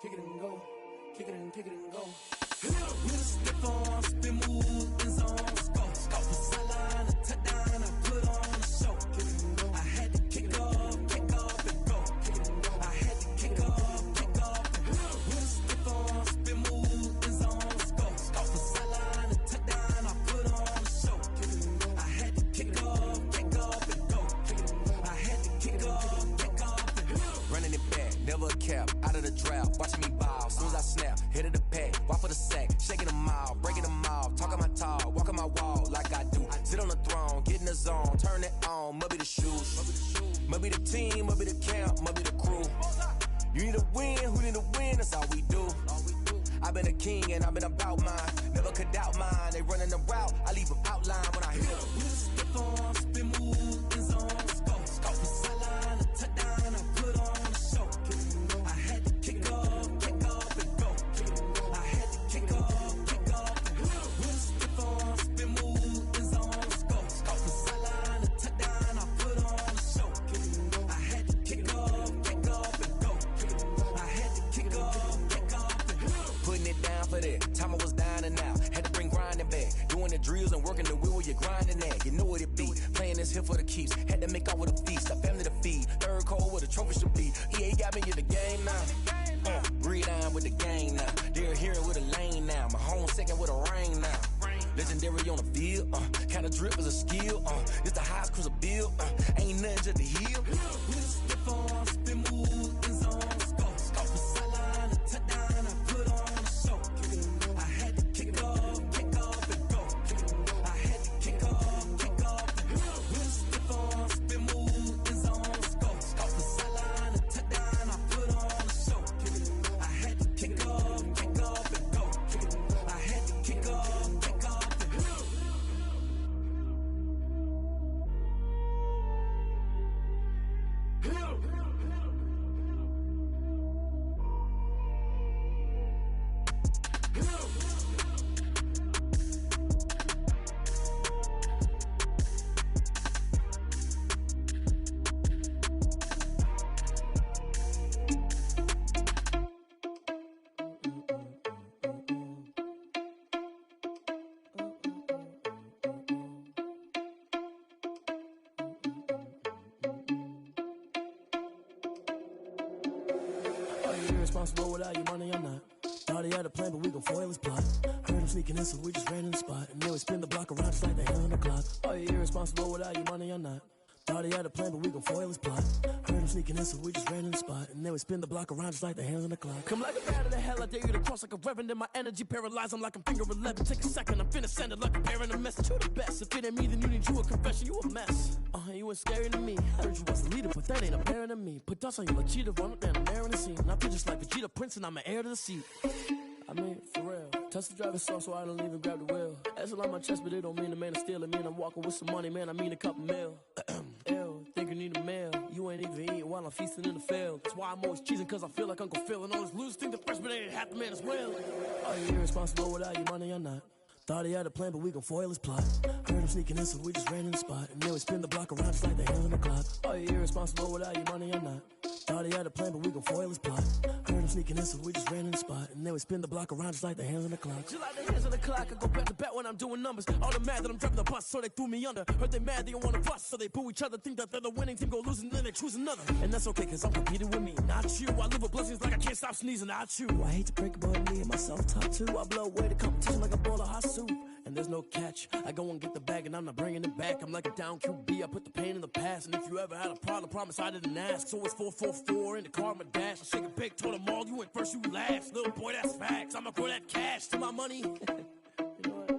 kick it and go, kick it and go. With a stiff on, spin move, in zone, go. From sideline to touchdown, I put on a show. I had to kick off and go. I had to kick off and go. With a stiff on, spin move, in zone, go. From sideline to touchdown, I put on a show. I had to kick off and go. I had to kick off and go. Running it back, never a cap, out of the drought, watching me ball. Soon as I snap, hit of the pack, walk for the sack, shaking them all, breaking them all, talking my talk, walking my wall like I do. Sit on the throne, get in the zone, turn it on, must be the shoes, must be the team, must be the camp, must be the crew. You need a win, who need a win, that's all we do. I've been a king and I've been about mine, never could doubt mine. They running the route, I leave them outline when I hit them. With a stiff on, spin move, in zone, go. From sideline to touchdown, I put on a show. I had to kick off and go. I had to kick off and go. With a stiff on, spin move, in zone, go. From sideline to touchdown, I put on a show. I had to kick off and go. I had to kick off and go. Putting it down for that, time I was down and out, had to bring grinding back, doing the drills and working the wheel where you're grinding at, you know what it be, playing this here for the keeps, had to make off with a feast, a family to feed, third cold where the trophy should be, EA got me in the game now, breathe on with the game now, they're here with a lane now, my home second with a rain now, legendary on the field, kinda drip is a skill, it's the highest cruiser bill, ain't nothing just the heel. With a stiff on, spin move, in zone, go. From sideline to touchdown, I put on a show. I had to kick off and go. I had to kick off and go. With a stiff on, spin move, in zone, go. From sideline to touchdown, I put on a show. I had to kick off and go. I had to kick off and go. Irresponsible without your money or not. Thought he had a plan, but we gon' foil his plot. Heard him sneaking in, so we just ran in the spot. And then we spin the block around just like the hands on the clock. Are you irresponsible without your money or not? Thought he had a plan, but we gon' foil his plot. Heard him sneaking in, so we just ran in the spot. And then we spin the block around just like the hands on the clock. Come like a bat of the hell, I dare you to cross like a reverend. In my energy paralyzed, I'm like I'm finger 11. Take a second, I'm finna send it like a parent a message. You the best, if it ain't me, then you need you a confession. You a mess, you ain't scary to me. Heard you was the leader, but that ain't apparent to me. Put dust on you like cheetah, run up down the mirror in the scene. I feel just like Vegeta Prince and I'm an heir to the seat. I mean, for real. Touch the driver's soft so I don't even grab the wheel. That's a lot on my chest, but it don't mean the man is stealing. Mean I'm walking with some money, man, I mean a couple mil. Ew, think you need a meal. You ain't even eating while I'm feasting in the field. That's why I'm always cheesing, cause I feel like Uncle Phil. And all this loose think the freshman ain't half the man as well. Are you irresponsible without your money or not? Thought he had a plan, but we gon' foil his plot. Heard him sneaking in, so we just ran in the spot. And then we spin the block around just like the hands on the clock. Are you irresponsible without your money or not? Thought he had a plan, but we gon' foil his plot. Heard him sneaking in, so we just ran in the spot. And then we spin the block around just like the hands on the clock. Just like the hands on the clock, I go back to back when I'm doing numbers. All the mad that I'm driving the bus, so they threw me under. Heard they mad, they don't wanna bust, so they boo each other. Think that they're the winning team, go losing, then they choose another. And that's okay, cause I'm competing with me, not you. I live with blessings like I can't stop sneezing, not you. I hate to break it, but me and myself top too. I blow away the competition like a bowl of hot soup. And there's no catch. I go and get the bag and I'm not bringing it back. I'm like a down QB, I put the pain in the past. And if you ever had a problem, promise I didn't ask. So it's 444 in the car, my dash. I shake a big, told them all, you went first, you last. Little boy, that's facts. I'ma grow that cash to my money. You know what?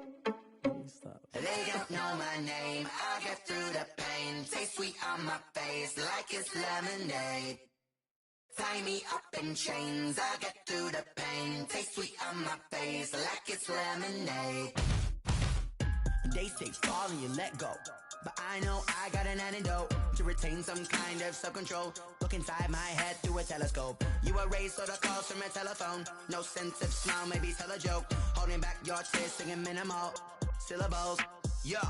Stop. They don't know my name. I get through the pain. Taste sweet on my face like it's lemonade. Tie me up in chains. I get through the pain. Taste sweet on my face like it's lemonade. They say fall and you let go, but I know I got an antidote to retain some kind of self-control. Look inside my head through a telescope. You erase all the calls from a telephone. No sense of smile, maybe tell a joke. Holding back your tears, singing minimal syllables. Yeah,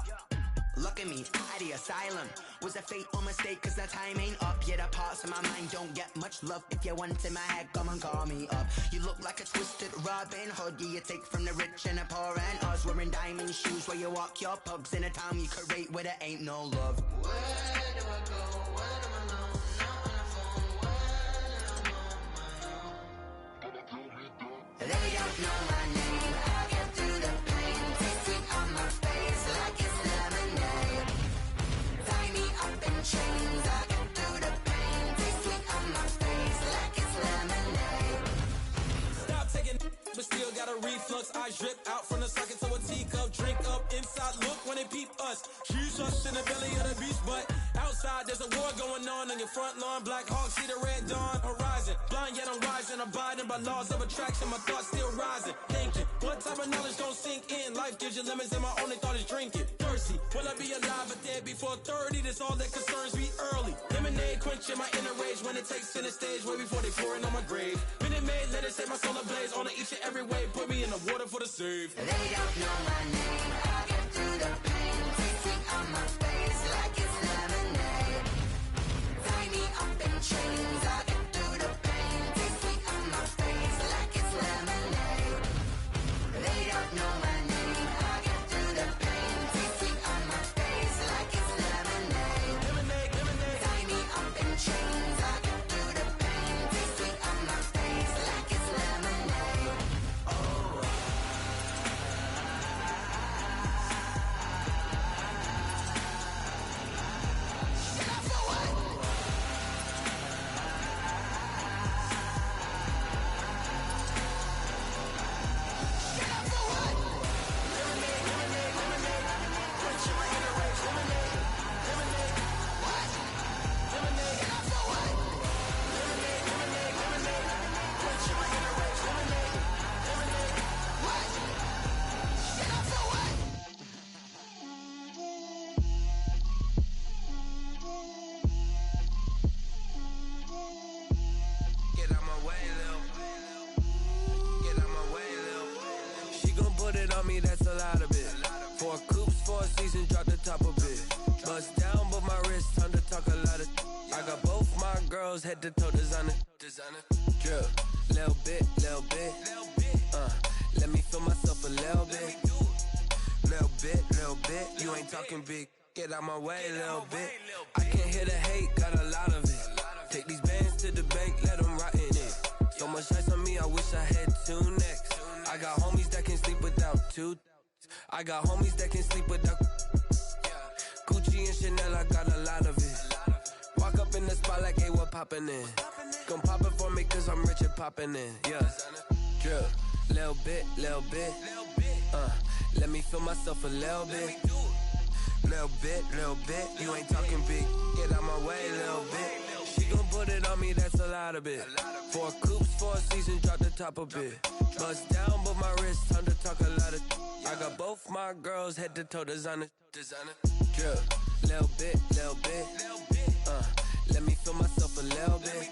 Look at me, out of the asylum. Was a fate or mistake, cause the time ain't up. Yeah, the parts of my mind don't get much love. If you want in my head, come and call me up. You look like a twisted Robin Hood. Yeah, you take from the rich and the poor and us. Wearing diamond shoes where you walk your pugs. In a town you create where there ain't no love. Where do I go? When am I alone? Not on the phone. When I'm on my own. They don't know my name. I get through the pain. Taste sweet on my face like it's lemonade. Tie me up in chains. I get through the pain. Taste sweet on my face like it's lemonade. Stop taking, but still got a reflux. I drip out from the socket to a teacup. Drink up inside. Look when they peep us. Choose us in the belly of the beast, but outside there's a war going on your front lawn. Black Hawk, see the red dawn horizon. Blind yet I'm rising, abiding by laws of attraction. My thoughts still rising, thinking what type of knowledge don't sink in. Life gives you lemons and my only thought is drinking. Thirsty, will I be alive or dead before 30? That's all that concerns me early. Lemonade quenching my inner rage when it takes center stage way before they pouring on my grave. Minute Maid, let it set my soul ablaze on each and every way. Put me in the water for the save. They don't know my name. I get through the pain. Taste sweet on my face like it's lemonade. Tie me up in chains. I get through the pain. Taste sweet on my face like it's lemonade. They don't know my name. I get through the pain. Taste sweet on my face like it's lemonade. Lemonade, lemonade. Tie me up in chains. I get through the pain. Taste sweet on my face like it's lemonade. Oh. Get up for what? Get up for what? Lemonade, lemonade, lemonade. Quenching my inner rage. Lemonade, lemonade. What? Lemonade, Get up for what? lemonade, lemonade, lemonade. Quenching my inner rage. Lemonade, lemonade. What? Get up for what? Get out my way, Lil. Get out my way, Lil. She gon' put it on me, that's a lot of it. 4 coops, 4 seasons, drop the top a bit. Bust down, but my wrist, time to talk a lot of. I got both my girls, head to toe designer. Drip, little bit, little bit. Let me feel myself a little bit. Little bit, little bit. You ain't talking big. Get out my way, little bit. I can't hear the hate, got a lot of it. Take these bands to the bank, let them rot in it. So much ice on me, I wish I had 2 necks. I got homies that can sleep without 2. I got homies that can sleep without. Gucci and Chanel, I got a lot of it. Walk up in the spot like, hey, what poppin' in? Gon' pop it for me, cause I'm rich and poppin' in. Yeah. Drip, little bit, little bit. Let me feel myself a little bit. Little bit, little bit. You ain't talking big. Get out my way, little bit. She gon' put it on me, that's a lot of it. 4 coops, 4 seasons, drop the top a bit. Bust down, but my wrist, time to talk a lot of. I got both my girls, head to toe designer. Drip, little bit, little bit. Let me feel myself a little bit.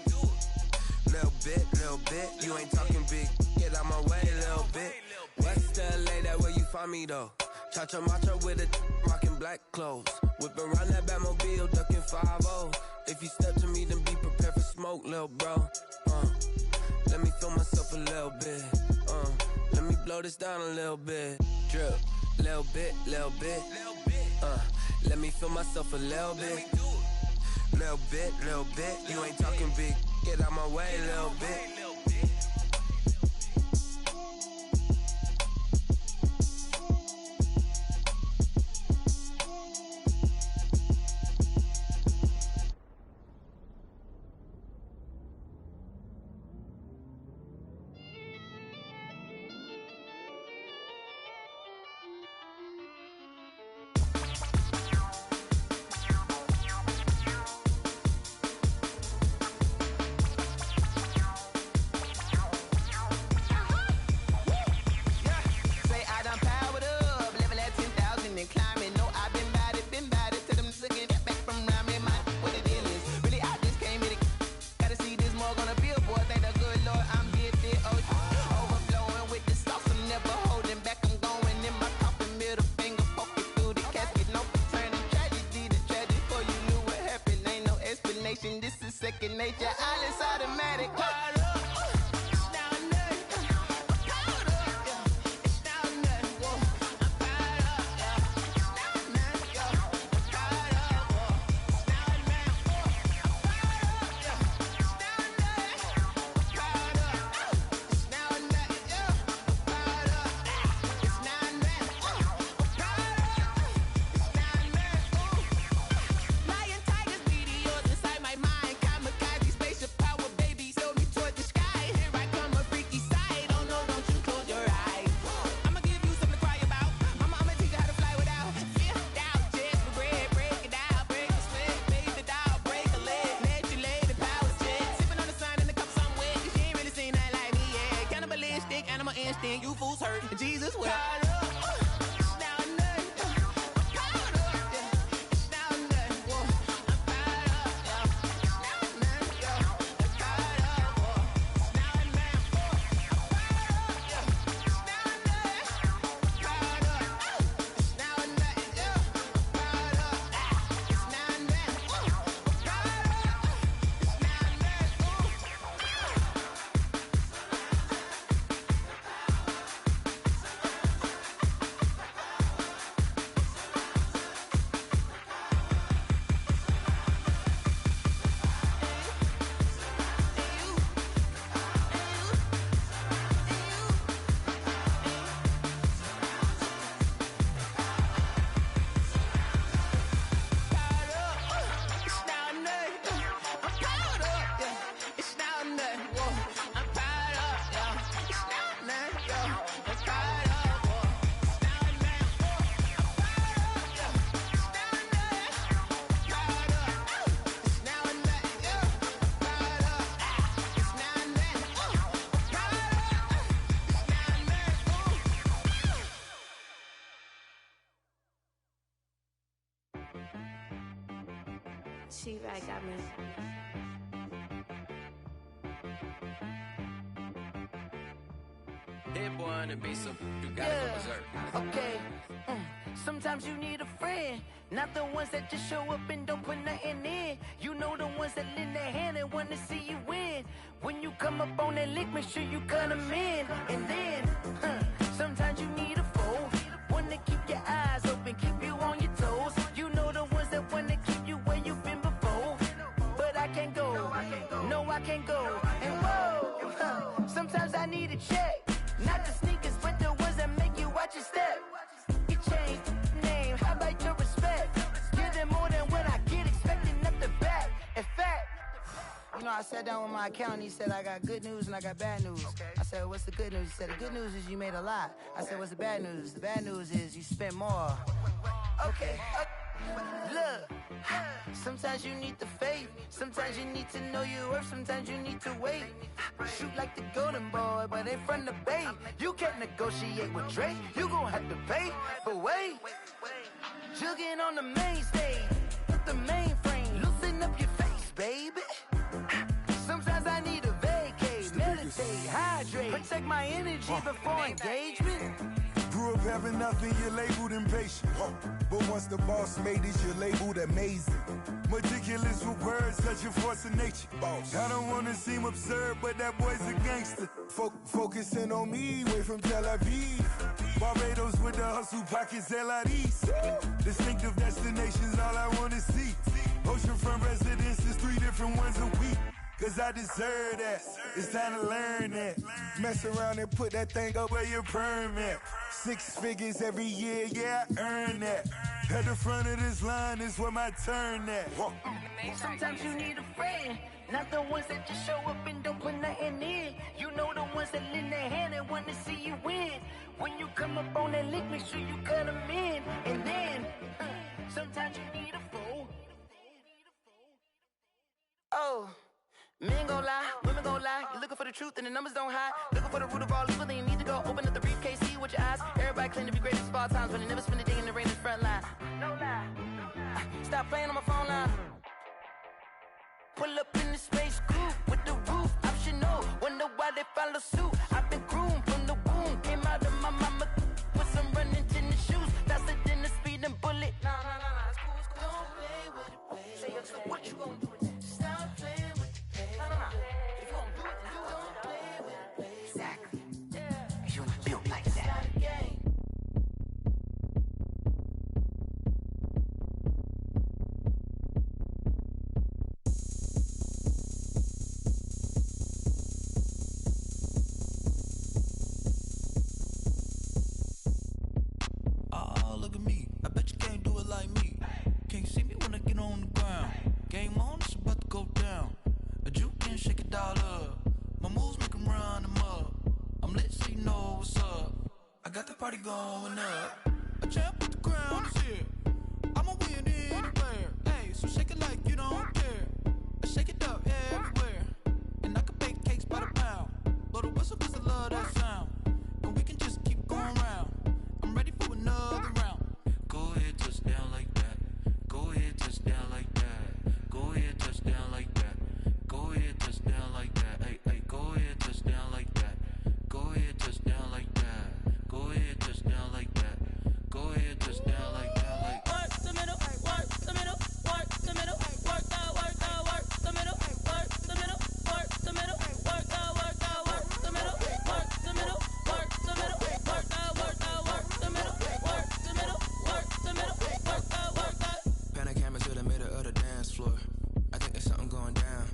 Little bit. You ain't talking big. Get out my way, little bit. West LA, that where you find me though. Cha-cha macha with a rockin' black clothes. Whip around that Batmobile, ducking 5-0. If you step to me, then be prepared for smoke, lil' bro. Let me feel myself a little bit. Let me blow this down a little bit. Drip, little bit, little bit. Let me feel myself a little bit. Little bit. You ain't talking big. Get out my way, little bit. second nature. All is automatic. You fools hurt. Jesus will. T-Rag got me. Hit one and be some. You gotta go berserk. Okay. Sometimes you need a friend, not the ones that just show up and don't put nothing in. You know the ones that lend their hand and want to see you win. When you come up on that lick, make sure you cut them in. And then, sometimes you need a foe, one to keep your eyes open, keep you on your toes. You know the ones that want to keep you where you've been before. But I can't go, no I can't go. And whoa, sometimes I need a check, not the sneakers, but the ones that make you watch your step. You change name, how about your respect? Give them more than what I get, expecting up the back. In fact, you know, I sat down with my accountant, he said I got good news and I got bad news. I said, what's the good news? He said, the good news is you made a lot. I said, what's the bad news? The bad news is you spent more. Okay. Look, sometimes you need the faith, sometimes you need to know your worth, sometimes you need to wait. Shoot like the golden boy, but ain't from the bay. You can't negotiate with Drake, you gon' have to pay. But wait, jugging on the main stage, the mainframe, loosen up your face, baby. Sometimes I need a vacate, meditate, hydrate, protect my energy before engagement. Grew up having nothing, you're labeled impatient. But once the boss made it, you're labeled amazing. Meticulous with words, such a force of nature. I don't wanna seem absurd, but that boy's a gangster. Focusing on me, way from Tel Aviv. Barbados with the hustle pockets, LIDs. Distinctive destinations, all I wanna see. Oceanfront residences, 3 different ones a week. Cause I deserve that, it's time to learn that. Mess around and put that thing up where your permit. 6 figures every year, yeah, I earn that. At the front of this line is where my turn at. Sometimes you need a friend, not the ones that just show up and don't put nothing in. You know the ones that lend their hand and want to see you win. When you come up on that lick, make sure you cut them in. And then, sometimes you need a fool. Oh. Men gon' lie, women gon' lie. You're looking for the truth and the numbers don't hide. Looking for the root of all evil, then you need to go open up the briefcase, see with your eyes. Everybody claim to be greatest of all times, but they never spend a day in the rain in the front line. No lie. Stop playing on my phone line. Pull up in the space coupe with the roof optional. Wonder why they follow suit. I've been groomed from the womb. Came out of my mama with some running tennis shoes. Faster than the speeding bullet. Nah, it's cool. Don't play with it, play. Say what you gon' do with that? Stop playing with like me. Can't see me when I get on the ground. Game on, it's about to go down. A juke can shake it all up. My moves make 'em run them up. I'm lit so you know what's up. I got the party going up. A champ with the crown is here. I'ma win anywhere. Hey, so shake it like you don't care. I shake it up everywhere. And I can bake cakes by the pound. Blow the whistle 'cause I love that sound. And we can just keep going round. I'm ready for another round. Go ahead, touch down like that. Go ahead, touch down like that. Go ahead, touch down like that. Go ahead, touch down like that. Hey, hey, go ahead, touch down like that. Go ahead, touch down like that. Go ahead, touch down like that. Go ahead, touch down like that. Like work the middle, work the middle, work the middle, work the middle, work the middle, work the middle, work the middle, work the middle, work the middle, work the middle, work the middle, work the middle, work the. Pan a camera to the middle of the dance floor. I think there's something going down.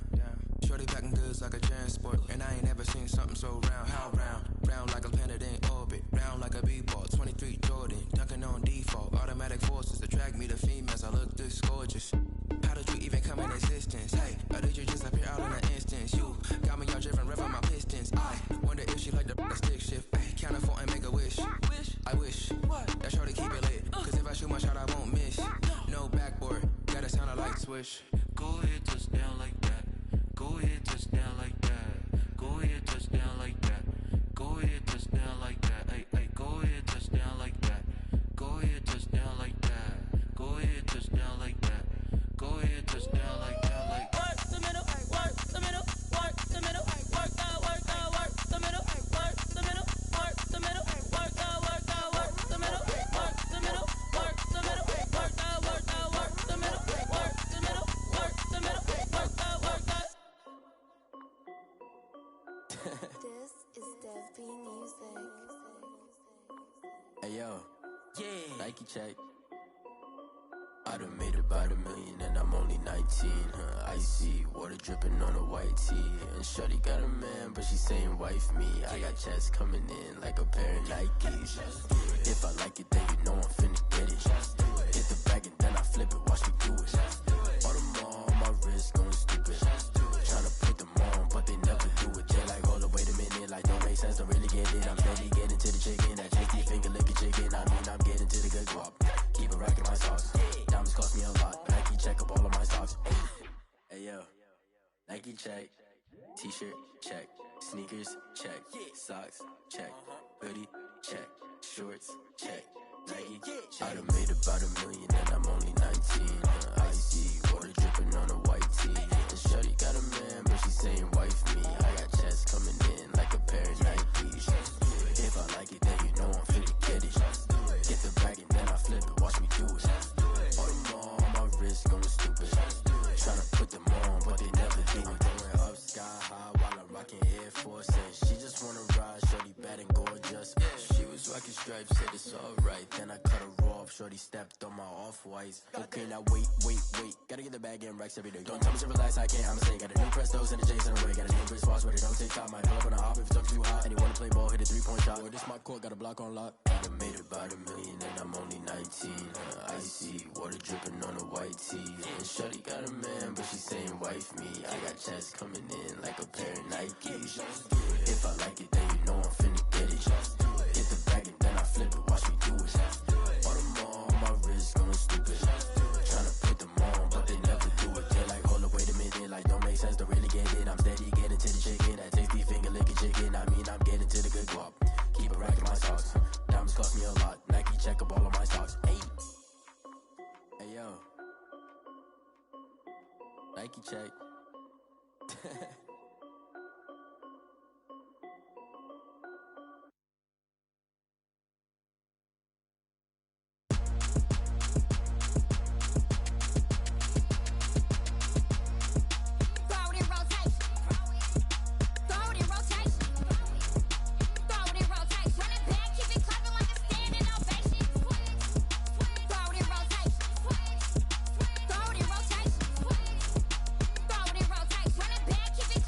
Shorty packing goods like a transport, and I ain't never seen something so round. How round? Round like a planet in orbit, round like a b-ball. 23 Jordan, dunking on default. Automatic forces attract me to females. I look this gorgeous. How did you even come in existence? Hey, or did you just appear out in an instance? You got me all driven, revving my pistons. I wonder if she like the stick shift. Hey, count it 4 and make a wish. I wish that shorty keep it lit. 'Cause if I shoot my shot, I won't miss. No backboard, gotta sound a light switch. go ahead, touch down like that. Go ahead, touch down like that. Go ahead, touch down like that. Go ahead, touch down like that. Hey, hey, go ahead, touch down like that. Go ahead, touch down like that. Go ahead, touch down like that. Go ahead, touch down like that. Like work the middle, work the middle, work the middle, work the middle, work the middle, work the middle, work the middle, work the middle, work the middle, work the middle, work the middle, work the middle, work the middle, work the middle, work the middle, work the. This is Desby Music. Hey yo, yeah, Nike check. I done made about $1 million and I'm only 19. Icy water dripping on a white tee. And shorty got a man, but she saying wife me. I got checks coming in like a pair of Nikes. If I like it, then you know I'm finna get it. Hit the bag and then I flip it, watch me do it. All them on my wrist going stupid. Tryna put them on, but they never do it. They're like, hold up, wait a minute, like don't make sense, don't really get it. I'm steady getting to the chicken, that tasty finger licking chicken. I mean, I'm getting to the good guap. Keep it racking my sauce. Diamonds cost me a lot. Nike check up all of my stocks. Hey yo, Nike check. T-shirt check. Sneakers check. Socks check. Hoodie check. Shorts check. Nike I done made about $1 million and I'm only 19. Icy water dripping on a white tee. And shorty got a man, but she saying wife me. I got checks coming in like a pair of Nikes. If I like it, then you know I'm finna get it. Get the bag and then I flip it, watch me do it. All them on my wrist going stupid. Tryna put them on, but they never do it. Going up sky high while I'm rocking Air Force. And she just wanna ride, shorty bad and gorgeous. She was rocking stripes, said it's alright. Then I cut her off, shorty stepped on my off-whites. Okay, now wait. Gotta get the bag and racks every day. Don't tell me to relax, I can't, I'ma say. Got a new Prestos and a Jason away. Got a new Chris Foss, but it don't take time. Might pull up on a hop if it's too hot. And he wanna play ball, hit a 3-point shot. Or this my court, got a block on lock. I done made about $1 million and I'm only 19. Icy water dripping on a white tee. And shorty got a man, but she saying wife me. I got checks coming in like a pair of Nikes. If I like it, then you know I'm finna get it. Hit the bag and then I flip it, watch me do it. All them on my wrist going stupid. Tryna put them on, but they never do it. They're like, hold up, wait a minute, like don't make sense, don't really get it. I'm steady getting to the chicken, that tasty finger licking chicken. I mean, I'm getting to the good guap. Keep it racking my socks. Diamonds cost me a lot. Nike check up all of my stocks. Hey yo, Nike check. Keep it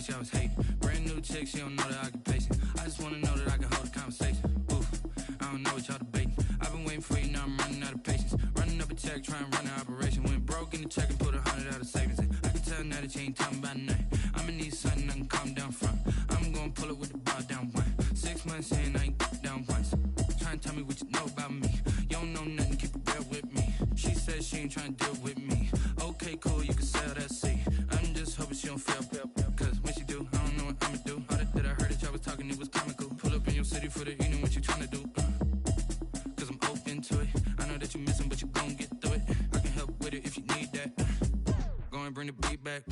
notice y'all was hating. Brand new chick, she don't know the occupation. I just wanna know that I can hold a conversation. Oof, I don't know what y'all debating. I've been waiting for you, now I'm running out of patience. Running up a check, trying to run an operation. Went broke in the check and put 100 out of savings in. I can tell now that you ain't talking about nothing. I'ma need something I can calm down from. I'm gonna pull it with the bar down one. 6 months in, I ain't down once. Trying to tell me what you know about me. You don't know nothing, keep it real with me. She said she ain't trying to deal with me. Okay, cool, you can sell that seat. I'm just hoping she don't fail. Cause when she do, I don't know what I'ma do. All that I heard that y'all was talking, it was comical. Pull up in your city for the evening, what you trying to do? Cause I'm open to it. I know that you missing, but you gon' get through it. I can help with it if you need that. Go and bring the beat back.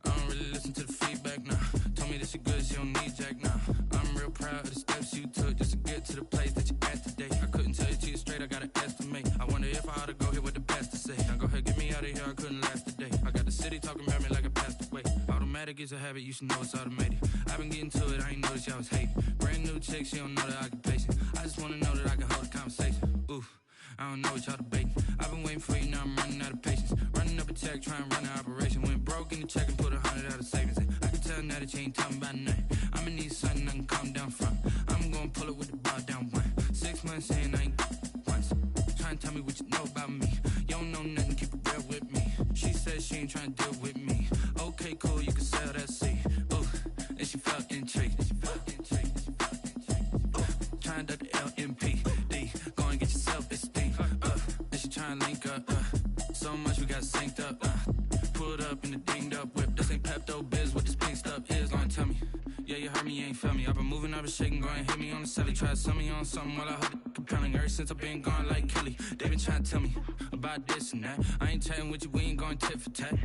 I don't really listen to the feedback, nah. Told me that she good, she don't need Jack, nah. I'm real proud of the steps you took just to get to the place that you at today. I couldn't tell you to you straight, I gotta estimate. I wonder if I ought to go here with the best to say. Now go ahead, get me out of here, I couldn't last today. I got the city talking about me like I passed away. Automatic is a habit, you should know it's automated. I've been getting to it, I ain't noticed y'all was hating. Brand new chick, she don't know the occupation. I just wanna know that I can hold a conversation. Oof, I don't know what y'all debating. I've been waiting for you, now I'm running out of patience. Running up a check, trying to run an operation. Went broke in the check and put 100 out of savings in. I can tell now that you ain't talking about nothing. I'ma need something I can calm down from. I'm gonna pull it with the bar down one. 6 months in, I ain't once. Trying to tell me what you know about me. You don't know nothing, keep it real with me. She said she ain't trying to deal with me. Okay, cool, you can sell that seat. Ooh, and she felt intrigued. Trying to duck the LMPD. Go and get yourself esteem. And she trying to link up. So much we got synced up. Pulled up in the dinged up whip. This ain't Pepto-Biz, what this pink stuff is. Long tell me. Yeah, you heard me, you ain't felt me. I've been moving, I've been shaking, go and hit me on the celly. Try to sell me on something while I hold it compelling. Ever since I've been gone like Kelly, they been trying to tell me about this and that. I ain't chatting with you, we ain't going tit for tat.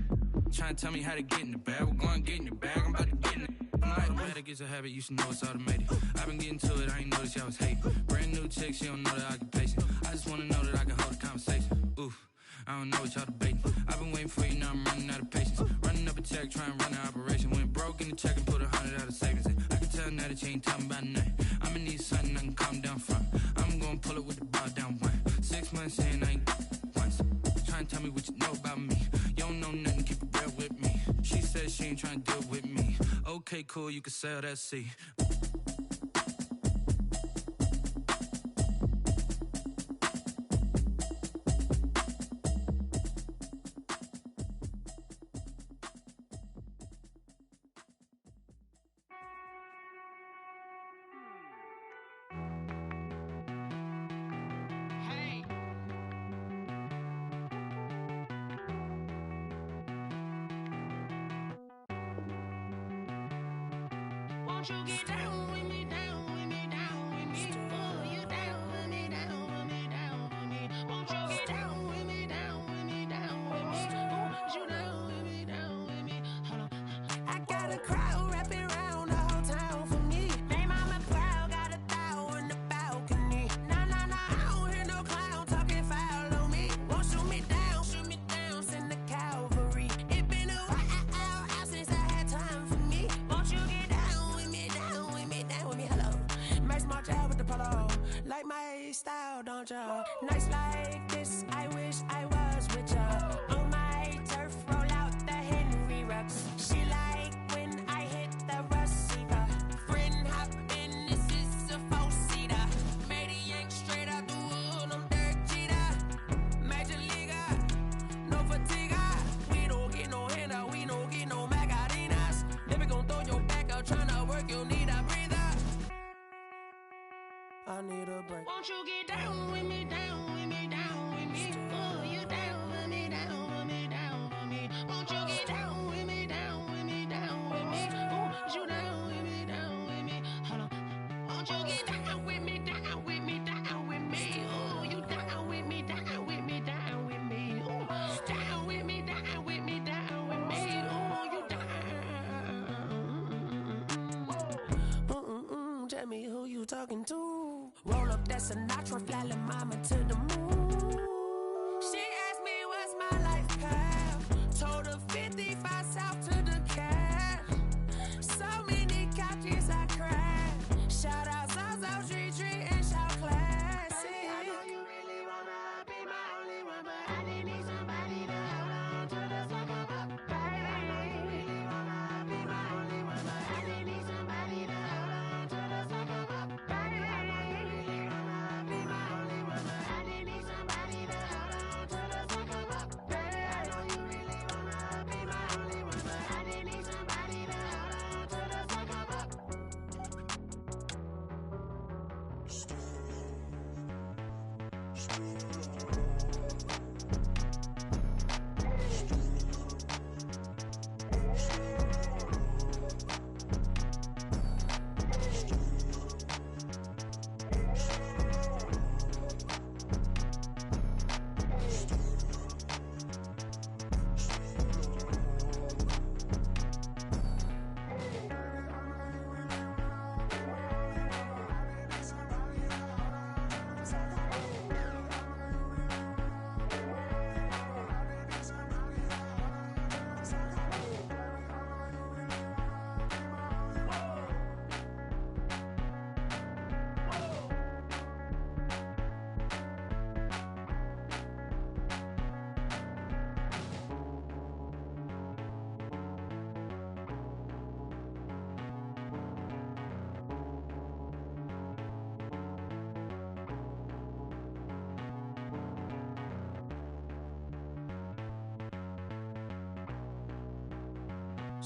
Trying to tell me how to get in the bag. We're going to get in the bag, I'm about to get in it. Automatic is a habit, you should know it's automated. I've been getting to it, I ain't noticed y'all was hating. Brand new chick, she don't know the occupation. I just wanna know that I can hold a conversation. Oof, I don't know what y'all debating. I've been waiting for you, now I'm running out of patience. Running up a check, trying to run an operation. Went broke in the check and put 100 out of savings in. I can tell now that you ain't talking about nothing. I'ma need something I can calm down from. I'm gonna pull it with the bar down one. 6 months in, I ain't once. Trying to tell me what you know about me. You don't know nothing, keep it real with me. She said she ain't trying to deal with me. Okay, cool, you can sell that seat. Won't you get down with me, down with me, down with me? Oh, you down with me, down with me, down with me. Won't you get down with me, down with me, down with me? Oh, you down with me, down with me? Hold on. I got a crowd wrapping around the whole town for me. They mama proud, got 1,000 in the balcony. Nah, nah, nah, I don't hear no clown talking foul on me. Won't shoot me down, send the cavalry. It been a while since I had time for me. Won't you get down with me, down with me, down with me? Hello. Max March out with the polo. Like my style, don't ya? Nights like this, I wish I was with ya. On my turf, roll out the Henry Rux. She like when I hit the receiver. Friend hop in, this is a 4-seater. Made a yank straight out the wood, I'm Derek Jeter. Major leaguer, no fatigue. We don't get no handout, we don't get no Macarinas. Never gon' throw your back out, tryna work, you need a breather. I need a break. Won't you get down with me, down with me, down with me? Oh, you down with me, down with me, down with me? Won't you get down with me, down with me, down with me? Oh, you down with me, down with me? Hold on. Won't you get down with me, down with me, down with me? Oh, you down with me, down with me, down with me? Oh, down with me, down with me, down with me? Oh, you down. Tell me who you talking to. Roll up that Sinatra, fly la mama to the moon. She asked me what's my life path. Told her 55 south to the cat. So many couches I cried. Shout out Zazo, Tree, and shout classic. I know you really wanna be my only one, but I didn't need somebody to hold on to the sucker. Baby, I know you really wanna be my only one, but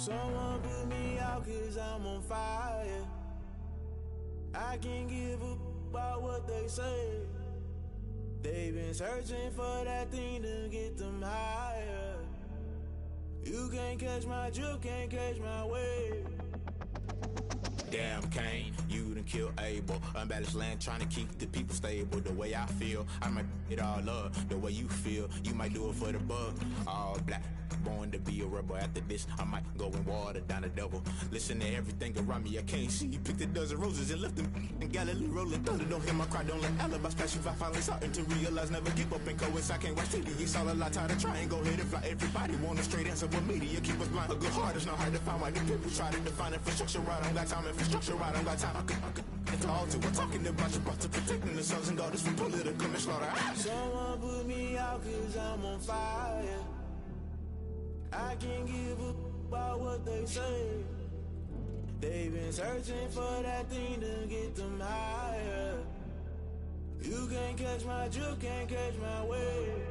Someone put me out cause I'm on fire. I can't give up about what they say. They've been searching for that thing to get them higher. You can't catch my drift, can't catch my wave. Damn, Kane, you done killed Abel. Unbalanced land, trying to keep the people stable. The way I feel, I might it all up. The way you feel, you might do it for the buck. All black, born to be a rebel. After this, I might go and water down the devil. Listen to everything around me, I can't see. You picked a dozen roses and left them in Galilee rolling thunder. Don't hear my cry, don't let alibis pass you. I finally starting to realize, never give up and coincide. Can't watch TV, it's all a lot. Tired of trying, go ahead and fly. Everybody want a straight answer, but media keep us blind. A good heart is not hard to find. Why the people try to define infrastructure right? I don't got time, infrastructure right, I don't got time. I could it's all to. We're talking about you, about to protecting the sons and daughters from political and slaughter. Someone put me out cause I'm on fire. I can't give up about what they say. They've been searching for that thing to get them higher. You can't catch my drift, can't catch my wave.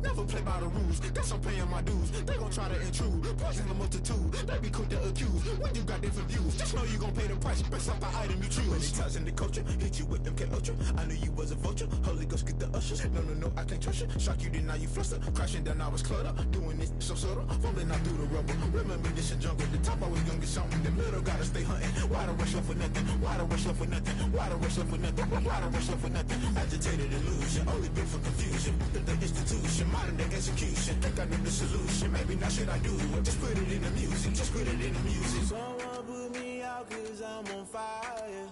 Never play by the rules, that's I'm paying my dues. They gon' try to intrude, poison the multitude. They be quick to accuse, when you got different views. Just know you gon' pay the price, based off the item you choose. Many times in the culture, hit you with them K-Ultra. I knew you was a vulture, Holy Ghost get the ushers. No, I can't trust you. Shock you, then now you fluster. Crashing down, I was cluttered. Doing this so subtle, falling out through the rubble. Remember this in jungle, the top I was gonna get something. The middle gotta stay hunting. Why the rush left for nothing? Why the rush left for nothing? Why the rush left for nothing? Why the rush left for nothing? Agitated illusion, only built for confusion. The institution, modern day execution. Think I know the solution. Maybe now should I do it? Just put it in the music. Just put it in the music. Someone put me out cause I'm on fire.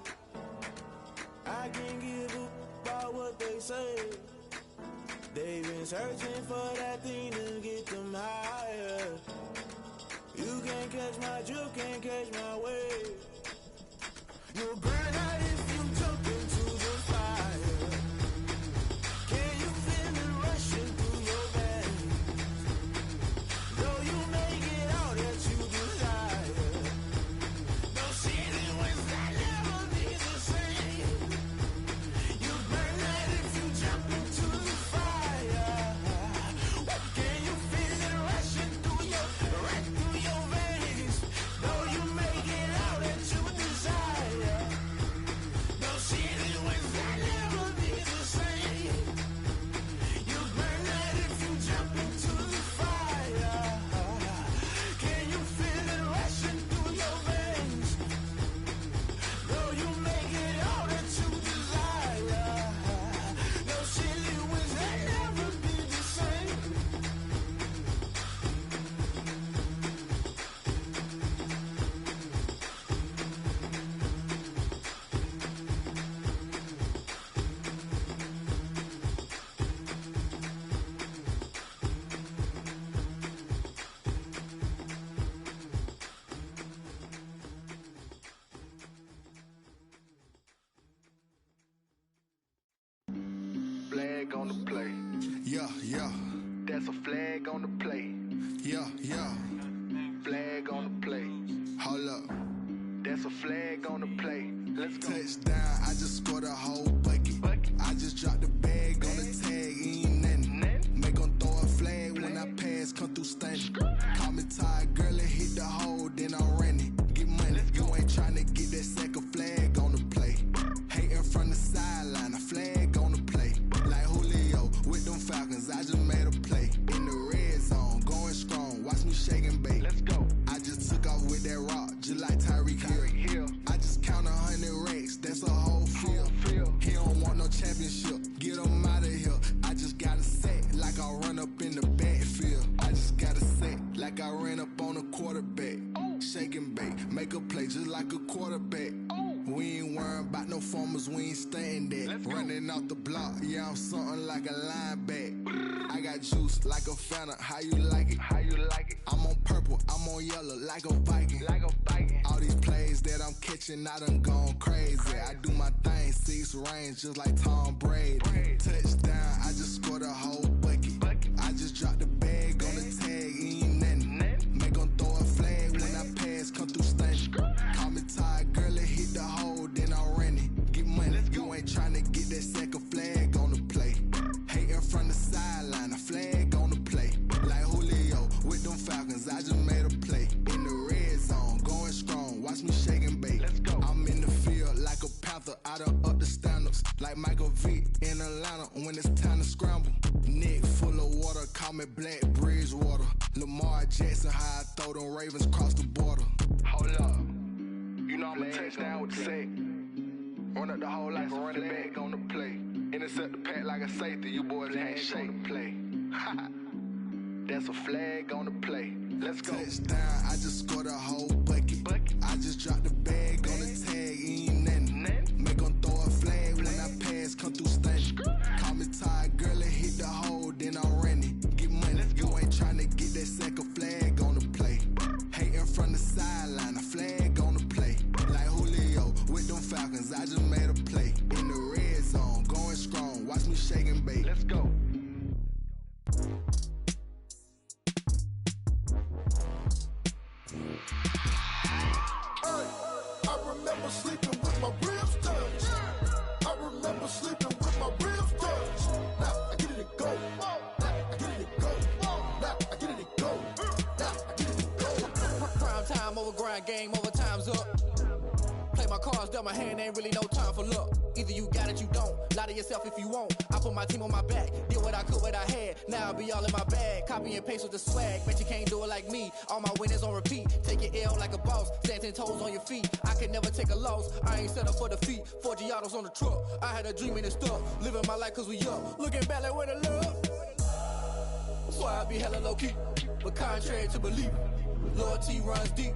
I can't give up about what they say. They've been searching for that thing to get them higher. You can't catch my drift, can't catch my wave. You'll burn out if you jump into the fire. Can you feel it rushing through your veins? Though you may get all that you desire, no city was that never be the same. You burn out if you jump into the fire. Can you feel it rushing through your veins? Though you may get all that you desire, no city was that never be the same. You burn out if you jump into the fire. Can you feel it rushing through your veins? Though you may get all that you desire, no city was that never be the same. Flag on the play. Yeah. That's a flag on the play. Yeah. Flag on the play. Hold up. That's a flag on the play. Let's go. Touchdown, I just scored a whole bucket. I just dropped the bag on the tag, ain't nothing. Make 'em throw a flag when I pass, come through stunning. Call me tired, girl, and hit the hole, then I'm running. Get money, you ain't tryna get that second flag on the play. Hating from the sideline, a flag on the play. Like Julio with them Falcons, I just made a play. In the red zone, going strong, watch me shake and bake. Let's go. I just took off with that rock, just like Tyreek Hill. I just count 100 racks, that's a whole field. He don't want no championship, get him out of here. I just got a set, like I run up in the backfield. I just got a set, like I ran up on a quarterback. Shake and bake, make a play just like a quarterback. We ain't worrying about no formers, we ain't staying there. Running out the block, yeah, I'm something like a linebacker. I got juice like a Fanta, how you like it? How you like it? I'm on purple, I'm on yellow, like a Viking. All these plays that I'm catching, I done gone crazy. I do my thing, 6 range, just like Tom Brady. Touchdown, I just scored a whole bucket. I just dropped the bag on the tag, ain't nothing. Make 'em throw a flag when I pass, come through stunning. Call me tired, girl, and hit the hole, then I'm running. Get money, you ain't tryna get that second flag on the play. Hating from the Lamar Jackson, how I throw them Ravens across the border. Hold up. You know I'm a touchdown with the sack. Run up the whole like a running back on the play. Intercept the pack like a safety. You boys can't shake the play. That's a flag on the play. Let's go. Touchdown, I just scored a whole bucket. I just dropped the bag on the tag, ain't nothing. Make 'em throw a flag when I pass, come through stunning. Call me tired, girl, and hit the hole, then I'm running. Get money, you ain't tryna get that second flag on the play. Hating from the sideline, a flag on the play. Like Julio with them Falcons, I just made a play. In the red zone, going strong, watch me shake and bake. Let's go. I remember sleeping with my ribs touched. I remember sleeping with my ribs touched. Now I get it to go. Now I get it to go. Now I get it to go. Now I get it to go. Prime time over grind game, over time's up. Play my cards, dealt my hand, ain't really no time for luck. Either you got it, you don't. Lie to yourself if you won't. I put my team on my back, did what I could, what I had. Now I'll be all in my bag. Copy and paste with the swag. Bet you can't do it like me. All my winners on repeat. Take your L like a boss. Stand 10 toes on your feet. I could never take a loss. I ain't set up for defeat. 4 Giottos on the truck. I had a dream and it stuck. Living my life cause we up. Looking back like where the love. So I be hella low key. But contrary to belief, loyalty runs deep.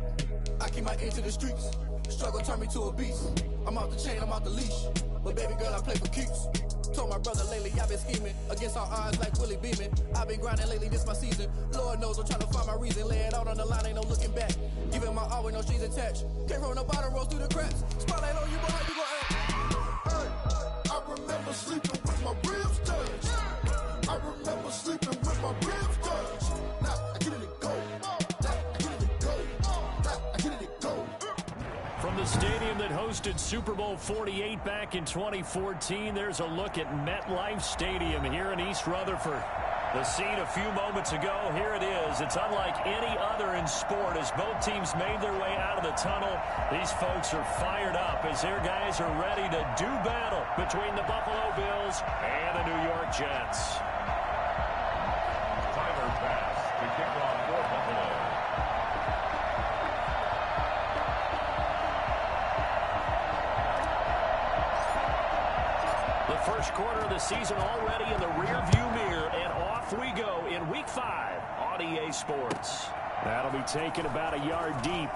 I keep my ear to the streets. Struggle turned me to a beast. I'm off the chain, I'm off the leash. But baby girl, I play for keeps. Told my brother lately, I've been scheming. Against all odds like Willie Beeman. I've been grinding lately, this my season. Lord knows I'm trying to find my reason. Lay it out on the line, ain't no looking back. Giving my all with no strings attached. Came from the bottom, rose through the cracks. Spotlight on you, but how you gon' act? Hey, I remember sleeping with my ribs touched. I remember sleeping with my ribs touched. Now I get it to go. Now I get it to go. Now I get it to go. From the stadium that hosted Super Bowl 48 back in 2014, there's a look at MetLife Stadium here in East Rutherford. The scene a few moments ago, here it is. It's unlike any other in sport as both teams made their way out of the tunnel. These folks are fired up as their guys are ready to do battle between the Buffalo Bills and the New York Jets. Tyler Bass to kick off for Buffalo. The first quarter of the season already in the rearview mirror, and off we go in Week 5 on EA Sports. That'll be taken about a yard deep.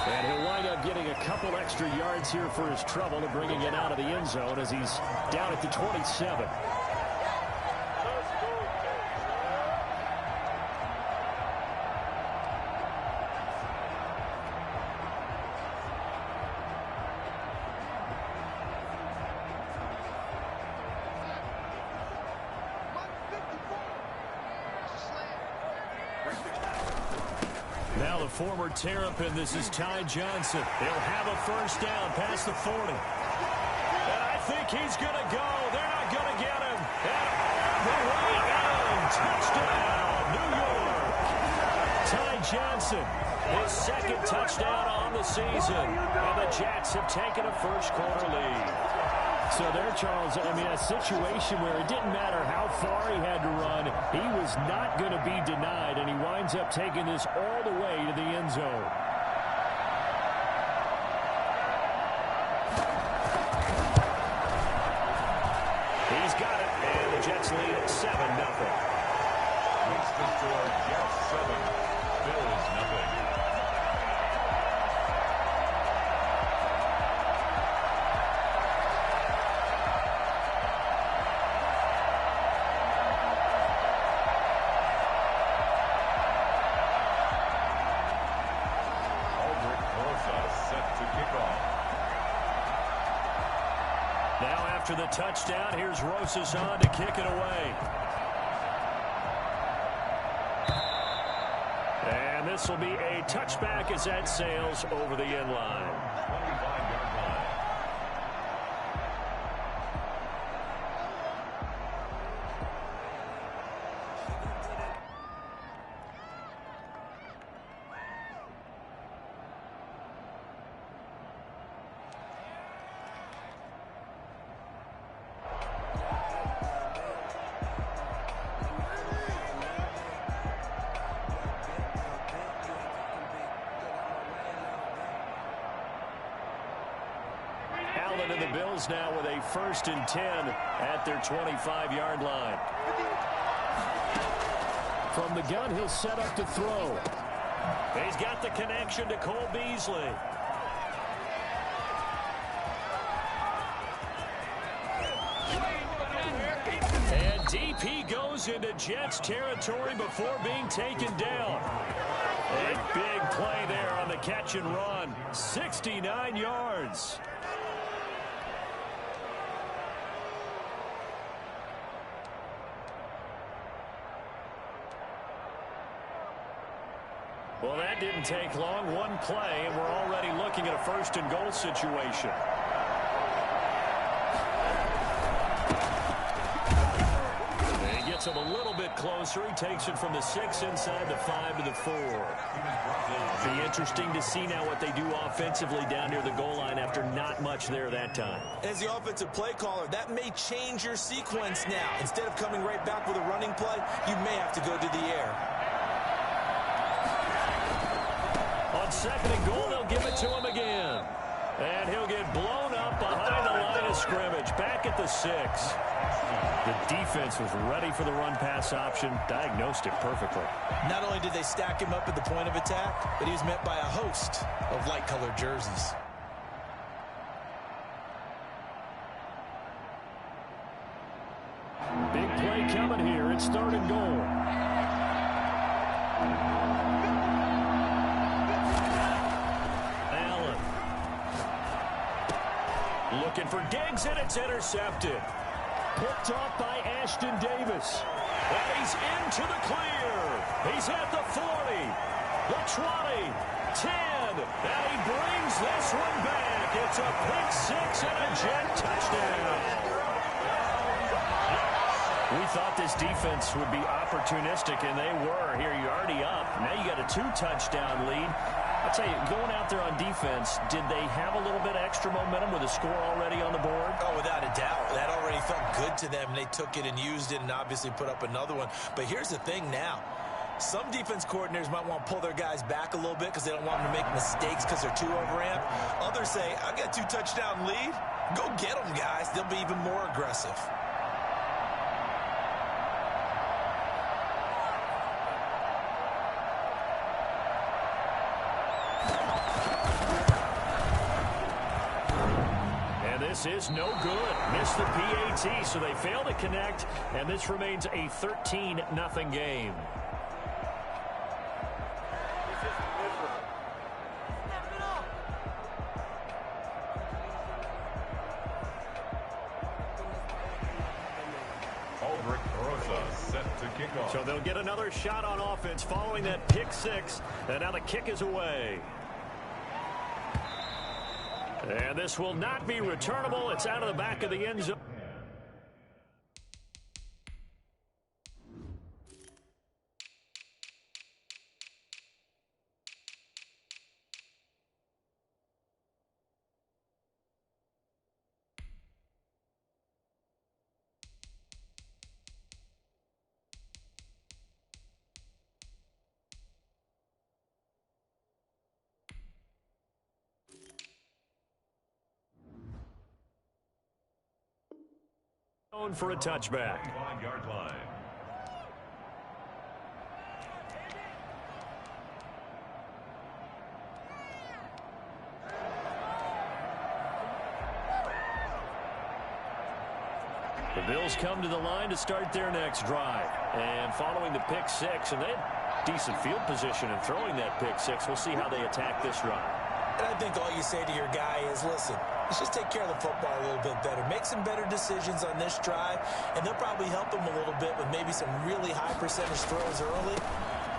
And he'll wind up getting a couple extra yards here for his trouble and bringing it out of the end zone as he's down at the 27. Now the former Terrapin, this is Ty Johnson. He'll have a first down past the 40. And I think he's going to go. They're not going to get him. And the way in. Touchdown, New York. Ty Johnson, his second touchdown on the season. And the Jets have taken a first quarter lead. So there, Charles, I mean, a situation where it didn't matter how far he had to run, he was not going to be denied, and he winds up taking this all the way to the end zone. He's got it, and the Jets lead at 7-0. Makes the score Jets 7, Bills nothing. After the touchdown, here's Rosas on to kick it away. And this will be a touchback as that sails over the end line. 25-yard line. Bills now with a 1st and 10 at their 25-yard line. From the gun, he'll set up to throw. He's got the connection to Cole Beasley. And deep he goes into Jets territory before being taken down. A big play there on the catch and run. 69 yards. Well, that didn't take long. One play, and we're already looking at a 1st and goal situation. And he gets him a little bit closer. He takes it from the 6 inside the 5 to the 4. Be interesting to see now what they do offensively down near the goal line after not much there that time. As the offensive play caller, that may change your sequence now. Instead of coming right back with a running play, you may have to go to the air. On 2nd and goal, they'll give it to him again. And he'll get blown up behind the line of scrimmage, back at the 6. The defense was ready for the run-pass option, diagnosed it perfectly. Not only did they stack him up at the point of attack, but he was met by a host of light-colored jerseys. Big play coming here. It's 3rd and goal. Looking for Diggs, and it's intercepted. Picked off by Ashton Davis. And he's into the clear. He's at the 40, the 20, 10, and he brings this one back. It's a pick 6 and a Jet touchdown. We thought this defense would be opportunistic, and they were. Here, you're already up. Now you got a 2-touchdown lead. I'll tell you, going out there on defense, did they have a little bit of extra momentum with a score already on the board? Oh, without a doubt. That already felt good to them. They took it and used it and obviously put up another one. But here's the thing now. Some defense coordinators might want to pull their guys back a little bit because they don't want them to make mistakes because they're too overamped. Others say, I got a 2-touchdown lead. Go get them, guys. They'll be even more aggressive. Is no good. Missed the PAT, so they fail to connect, and this remains a 13-0 game. Aldrich Rosa set to kick off. So they'll get another shot on offense following that pick 6, and now the kick is away. And this will not be returnable. It's out of the back of the end zone. For a touchback. 5-yard line. The Bills come to the line to start their next drive. And following the pick 6, and they had decent field position in throwing that pick 6. We'll see how they attack this drive. And I think all you say to your guy is, listen, let's just take care of the football a little bit better. Make some better decisions on this drive, and they'll probably help him a little bit with maybe some really high percentage throws early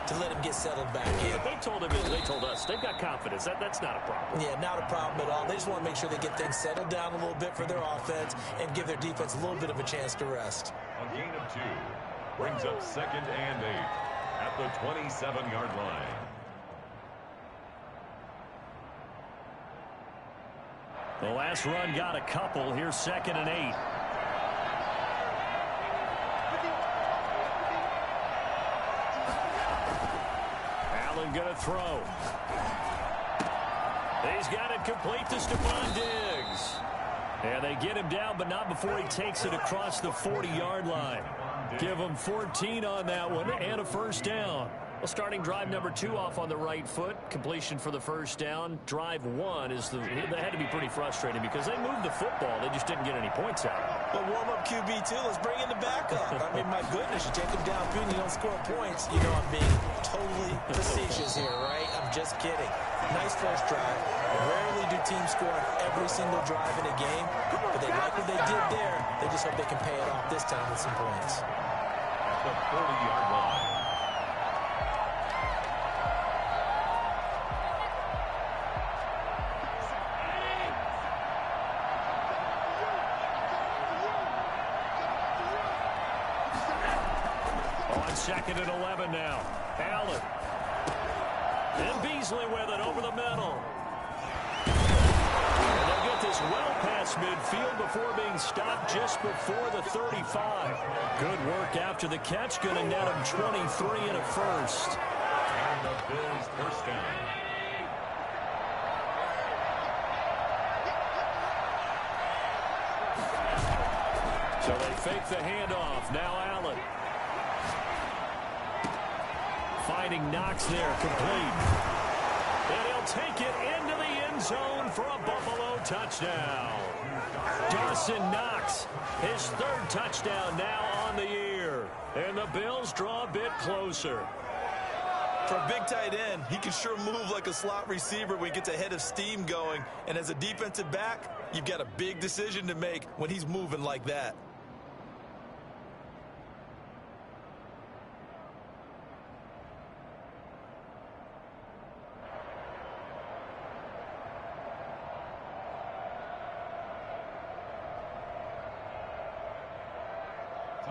to let him get settled back in. Yeah, they told us they've got confidence. That's not a problem. Yeah, not a problem at all. They just want to make sure they get things settled down a little bit for their offense and give their defense a little bit of a chance to rest. A gain of 2 brings up 2nd and 8 at the 27-yard line. The last run got a couple. Here's 2nd and 8. Allen going to throw. He's got it complete to Stephon Diggs. And they get him down, but not before he takes it across the 40-yard line. Give him 14 on that one and a first down. Well, starting drive number 2 off on the right foot. Completion for the first down. Drive 1 is they had to be pretty frustrating because they moved the football. They just didn't get any points out. But warm-up QB, too. Let's bring in the backup. I mean, my goodness, you take him down, and you don't score points. You know I'm being totally facetious here, right? I'm just kidding. Nice first drive. Rarely do teams score on every single drive in a game, but they like what they did there. They just hope they can pay it off this time with some points. At the 40-yard line. Second and 11 now. Allen. And Beasley with it over the middle. And they'll get this well past midfield before being stopped just before the 35. Good work after the catch. Going to net him 23 and a first. And the Bills first down. So they fake the handoff. Now Allen. Finding Knox there, complete. And he'll take it into the end zone for a Buffalo touchdown. Dawson Knox, his 3rd touchdown now on the year. And the Bills draw a bit closer. For a big tight end, he can sure move like a slot receiver when he gets a head of steam going. And as a defensive back, you've got a big decision to make when he's moving like that.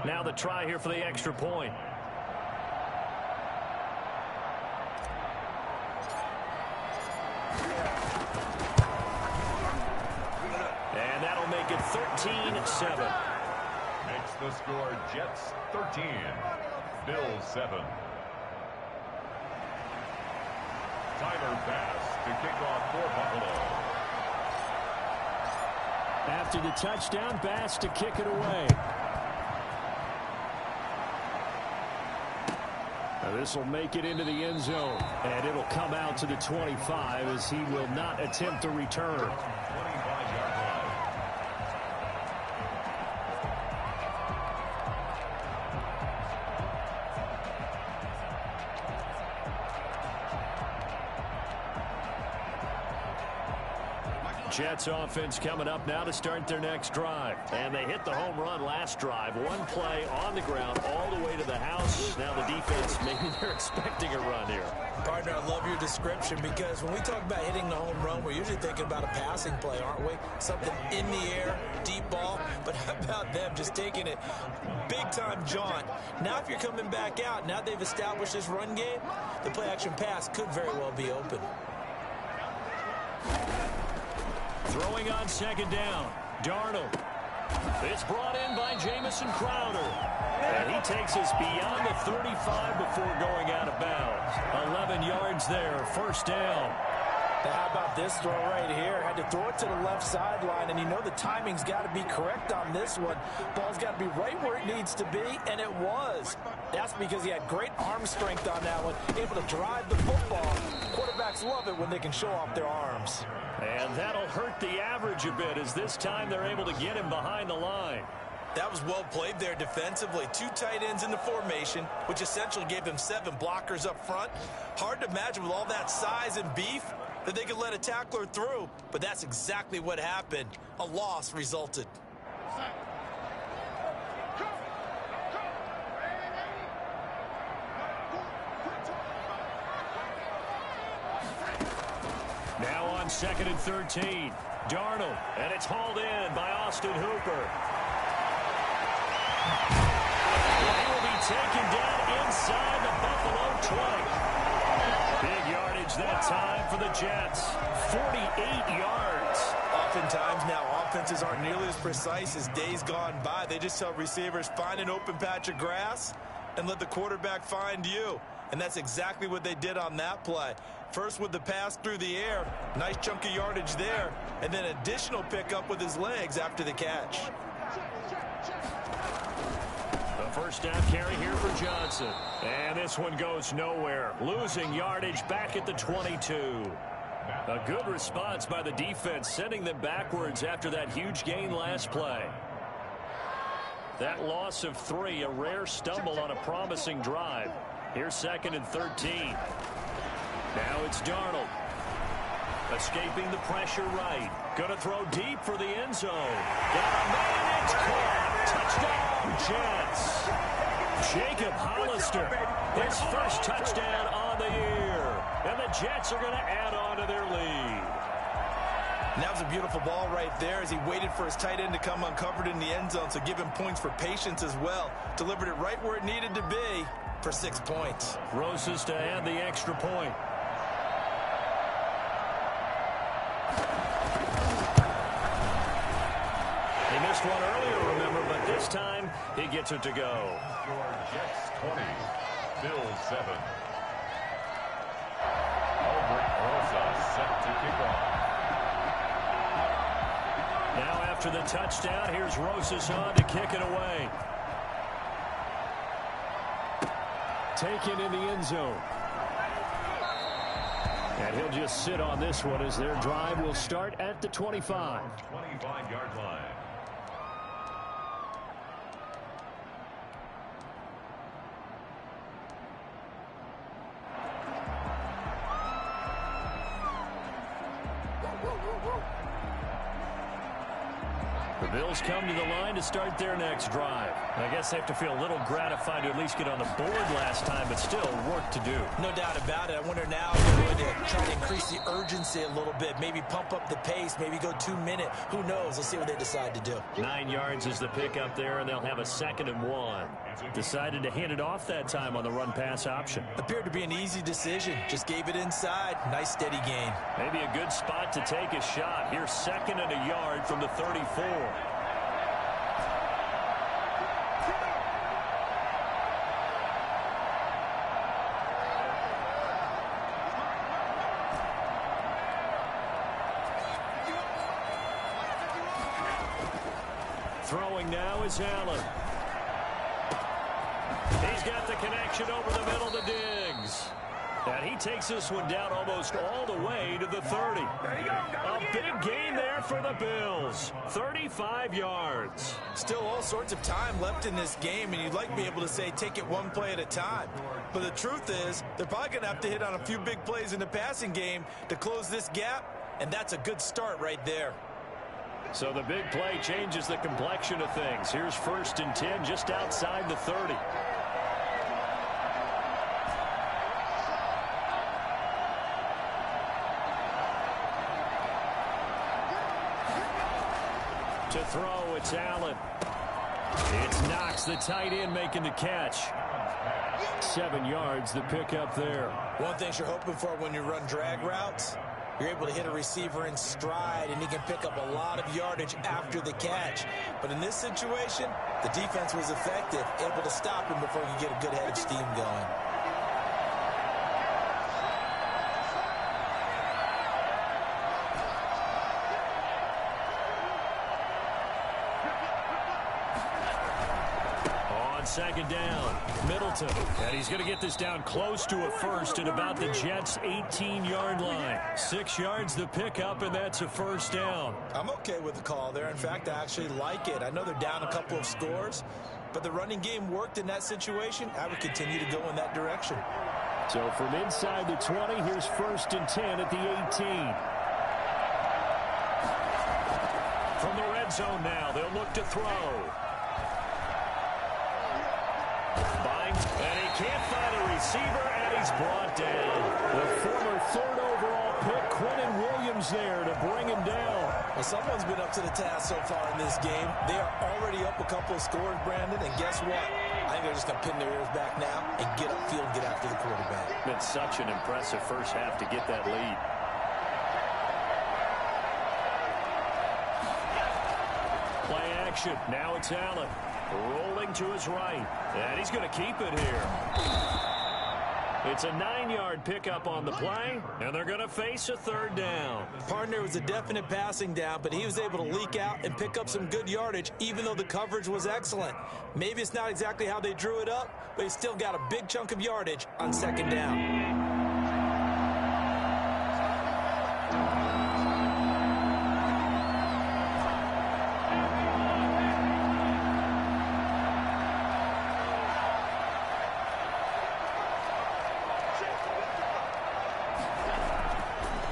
Now the try here for the extra point. And that'll make it 13-7. Makes the score Jets 13, Bills 7. Tyler Bass to kick off for Buffalo. After the touchdown, Bass to kick it away. This will make it into the end zone, and it'll come out to the 25 as he will not attempt to return. 25-yard line. Jets offense coming up now to start their next drive. And they hit the home run last drive. One play on the ground all the way to the house. Now the defense, maybe they're expecting a run here. Partner, I love your description because when we talk about hitting the home run, we're usually thinking about a passing play, aren't we? Something in the air, deep ball. But how about them just taking it big-time jaunt? Now if you're coming back out, now they've established this run game, the play-action pass could very well be open. Throwing on second down, Darnold. It's brought in by Jamison Crowder. And he takes us beyond the 35 before going out of bounds. 11 yards there, first down. Now how about this throw right here? Had to throw it to the left sideline, and you know the timing's got to be correct on this one. Ball's got to be right where it needs to be, and it was. That's because he had great arm strength on that one, able to drive the football. Quarterbacks love it when they can show off their arms. And that'll hurt the average a bit as this time they're able to get him behind the line. That was well played there defensively. 2 tight ends in the formation, which essentially gave him 7 blockers up front. Hard to imagine with all that size and beef that they could let a tackler through, but that's exactly what happened. A loss resulted. Now on second and 13, Darnold, and it's hauled in by Austin Hooper. And he will be taken down inside the Buffalo 20. Big yardage that time for the Jets, 48 yards. Oftentimes now offenses aren't nearly as precise as days gone by. They just tell receivers, find an open patch of grass and let the quarterback find you. And that's exactly what they did on that play. First with the pass through the air, nice chunk of yardage there, and then additional pickup with his legs after the catch. The first down carry here for Johnson. And this one goes nowhere. Losing yardage back at the 22. A good response by the defense, sending them backwards after that huge gain last play. That loss of 3, a rare stumble on a promising drive. Here's 2nd and 13. Now it's Darnold. Escaping the pressure right. Going to throw deep for the end zone. Got a man, it's caught. Touchdown, Jets. Jacob Hollister, his first touchdown on the year. And the Jets are going to add on to their lead. And that was a beautiful ball right there as he waited for his tight end to come uncovered in the end zone, so give him points for patience as well. Delivered it right where it needed to be for 6 points. Roses to add the extra point. He missed one earlier, remember, but this time he gets it to go. Your Jets 20, Bills 7. Albert Rosa set to kick off. Now after the touchdown, here's Rosas on to kick it away. Taken in the end zone. And he'll just sit on this one as their drive will start at the 25. 25-yard line. The Bills come to the line to start their next drive. I guess they have to feel a little gratified to at least get on the board last time, but still work to do. No doubt about it. I wonder now if they're going to try to increase the urgency a little bit, maybe pump up the pace, maybe go 2 minute. Who knows? Let's see what they decide to do. 9 yards is the pickup there, and they'll have a 2nd and 1. Decided to hand it off that time on the run-pass option. Appeared to be an easy decision. Just gave it inside. Nice steady gain. Maybe a good spot to take a shot. Here's 2nd and a yard from the 34. Throwing now is Allen. He's got the connection over the middle to Diggs. And he takes this one down almost all the way to the 30. A big gain there for the Bills. 35 yards. Still all sorts of time left in this game, and you'd like to be able to say take it one play at a time. But the truth is, they're probably going to have to hit on a few big plays in the passing game to close this gap, and that's a good start right there. So the big play changes the complexion of things. Here's 1st and 10 just outside the 30. To throw, it's Allen. It's Knox, the tight end, making the catch. 7 yards, the pickup there. One thing you're hoping for when you run drag routes, you're able to hit a receiver in stride, and he can pick up a lot of yardage after the catch. But in this situation, the defense was effective, able to stop him before he could get a good head of steam going. Second down, Middleton. And he's going to get this down close to a first at about the Jets' 18-yard line. 6 yards the pickup, and that's a first down. I'm okay with the call there. In fact, I actually like it. I know they're down a couple of scores, but the running game worked in that situation. I would continue to go in that direction. So from inside the 20, here's 1st and 10 at the 18. From the red zone now, they'll look to throw. And he can't find a receiver, and he's brought down. The former 3rd overall pick, Quinnen Williams, there to bring him down. Well, someone's been up to the task so far in this game. They are already up a couple of scores, Brandon, and guess what? I think they're just going to pin their ears back now and get upfield and get after the quarterback. Been such an impressive first half to get that lead. Play action. Now it's Allen. Rolling to his right. And he's going to keep it here. It's a 9-yard pickup on the play, and they're going to face a third down. Partner was a definite passing down, but he was able to leak out and pick up some good yardage, even though the coverage was excellent. Maybe it's not exactly how they drew it up, but he still got a big chunk of yardage on second down.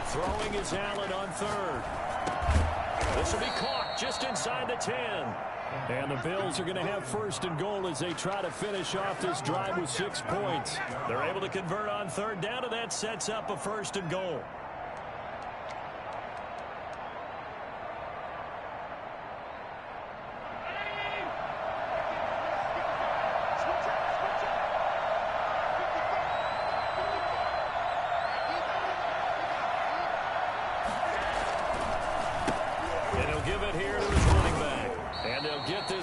Throwing is Allen on third. This will be caught just inside the 10. And the Bills are going to have first and goal as they try to finish off this drive with 6 points. They're able to convert on third down, and that sets up a first and goal.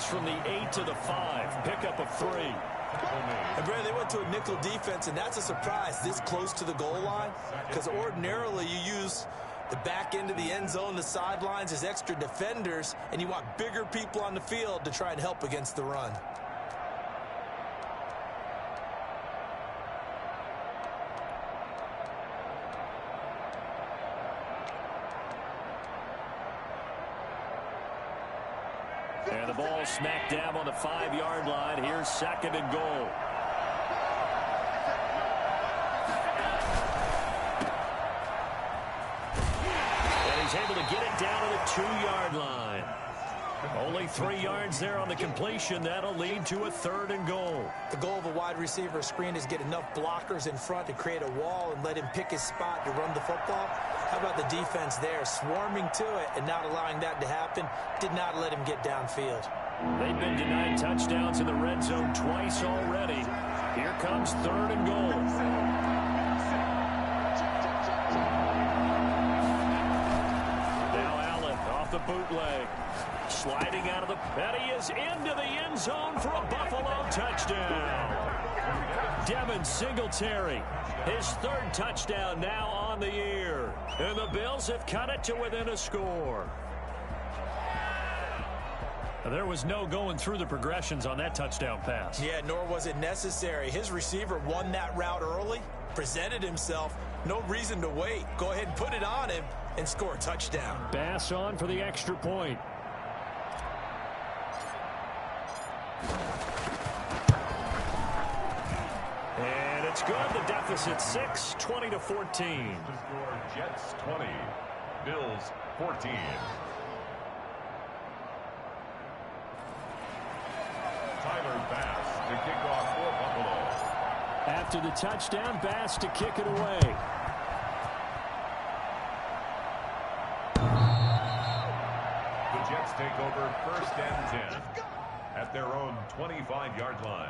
From the 8 to the 5, pickup of 3. And Brad, they went to a nickel defense, and that's a surprise this close to the goal line, because ordinarily you use the back end of the end zone, the sidelines as extra defenders, and you want bigger people on the field to try and help against the run. And the ball smack dab on the 5-yard line. Here's second and goal. And he's able to get it down to the 2-yard line. Only 3 yards there on the completion. That'll lead to a third and goal. The goal of a wide receiver screen is get enough blockers in front to create a wall and let him pick his spot to run the football. How about the defense there, swarming to it and not allowing that to happen? Did not let him get downfield. They've been denied touchdowns in the red zone twice already. Here comes third and goal. Now Allen off the bootleg. Sliding out of the... And he is into the end zone for a Buffalo touchdown. Devin Singletary, his third touchdown now on the year. And the Bills have cut it to within a score. There was no going through the progressions on that touchdown pass. Yeah, nor was it necessary. His receiver won that route early, presented himself. No reason to wait. Go ahead and put it on him and score a touchdown. Bass on for the extra point. And it's good. The deficit 6, 20-14. To score Jets 20, Bills 14. Tyler Bass to kick off for Buffalo. After the touchdown, Bass to kick it away. The Jets take over first and 10 at their own 25-yard line.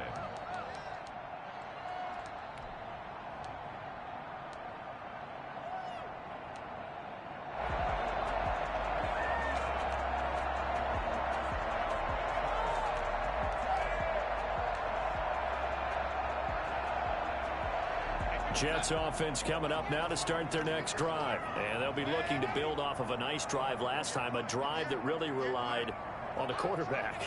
Jets offense coming up now to start their next drive. And they'll be looking to build off of a nice drive last time, a drive that really relied on the quarterback.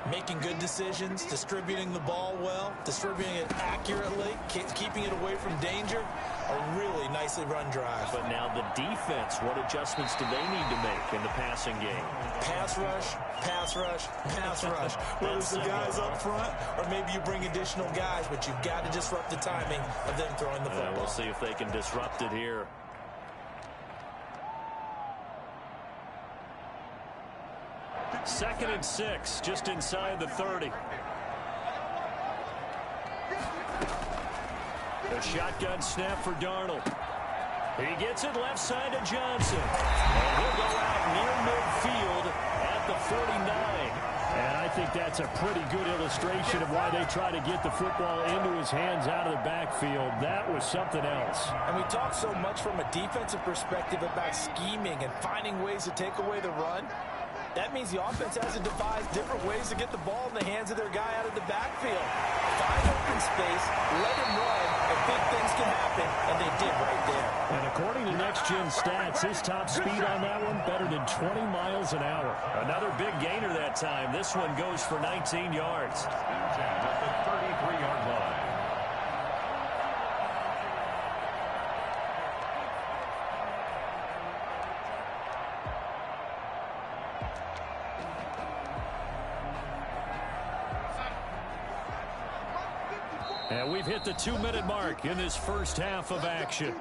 Making good decisions, distributing the ball well, distributing it accurately, keeping it away from danger. A really nicely run drive. But now the defense, what adjustments do they need to make in the passing game? Pass rush, pass rush, pass rush. Whether it's the guys up front or maybe you bring additional guys, but you've got to disrupt the timing of them throwing the football. We'll see if they can disrupt it here. Second and 6, just inside the 30. A shotgun snap for Darnold. He gets it left side to Johnson. And he'll go out near midfield at the 49. And I think that's a pretty good illustration of why they try to get the football into his hands out of the backfield. That was something else. And we talk so much from a defensive perspective about scheming and finding ways to take away the run. That means the offense has to devise different ways to get the ball in the hands of their guy out of the backfield. Find open space, let him run, and think and they did right there. And according to Next Gen Stats, his top speed on that one, better than 20 miles an hour. Another big gainer that time. This one goes for 19 yards. At the 33-yard line. And we've hit the 2-minute mark in this first half of action.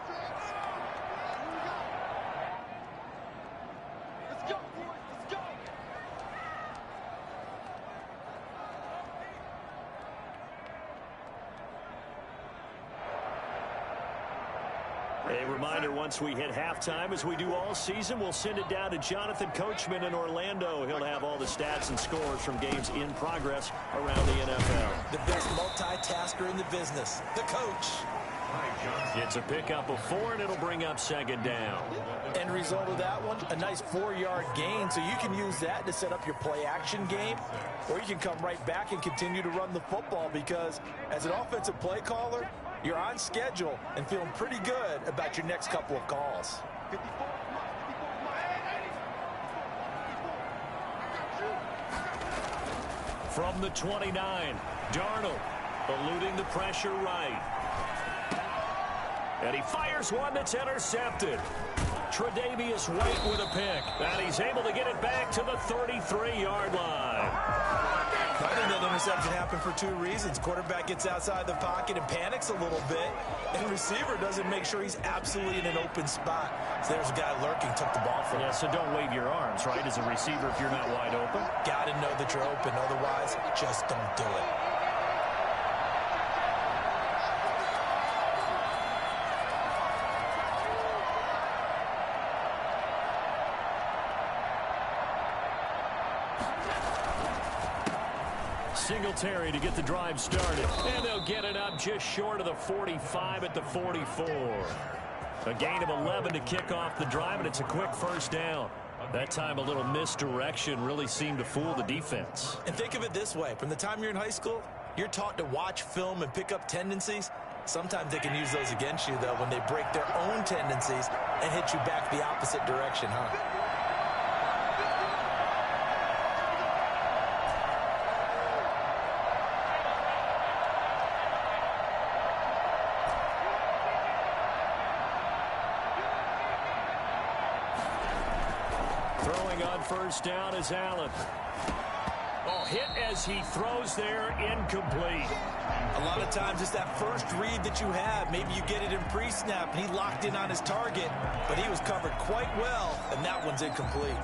A reminder, once we hit halftime, as we do all season, we'll send it down to Jonathan Coachman in Orlando. He'll have all the stats and scores from games in progress around the NFL. The best multitasker in the business, the coach. It's a pickup of 4, and it'll bring up second down. End result of that one, a nice 4-yard gain, so you can use that to set up your play-action game, or you can come right back and continue to run the football, because as an offensive play caller, you're on schedule and feeling pretty good about your next couple of calls. From the 29, Darnold eluding the pressure right. And he fires one that's intercepted. Tre'Davious White with a pick. And he's able to get it back to the 33-yard line. I think that interception happened for 2 reasons. Quarterback gets outside the pocket and panics a little bit, and receiver doesn't make sure he's absolutely in an open spot. So there's a guy lurking, took the ball from him. Yeah, so don't wave your arms, right, as a receiver if you're not wide open. Got to know that you're open. Otherwise, just don't do it. Singletary to get the drive started. And they'll get it up just short of the 45 at the 44. A gain of 11 to kick off the drive, and it's a quick first down. That time a little misdirection really seemed to fool the defense. And think of it this way. From the time you're in high school, you're taught to watch film and pick up tendencies. Sometimes they can use those against you, though, when they break their own tendencies and hit you back the opposite direction, huh? Throwing on first down is Allen. Oh, hit as he throws there, incomplete. A lot of times it's that first read that you have. Maybe you get it in pre-snap, and he locked in on his target, but he was covered quite well, and that one's incomplete.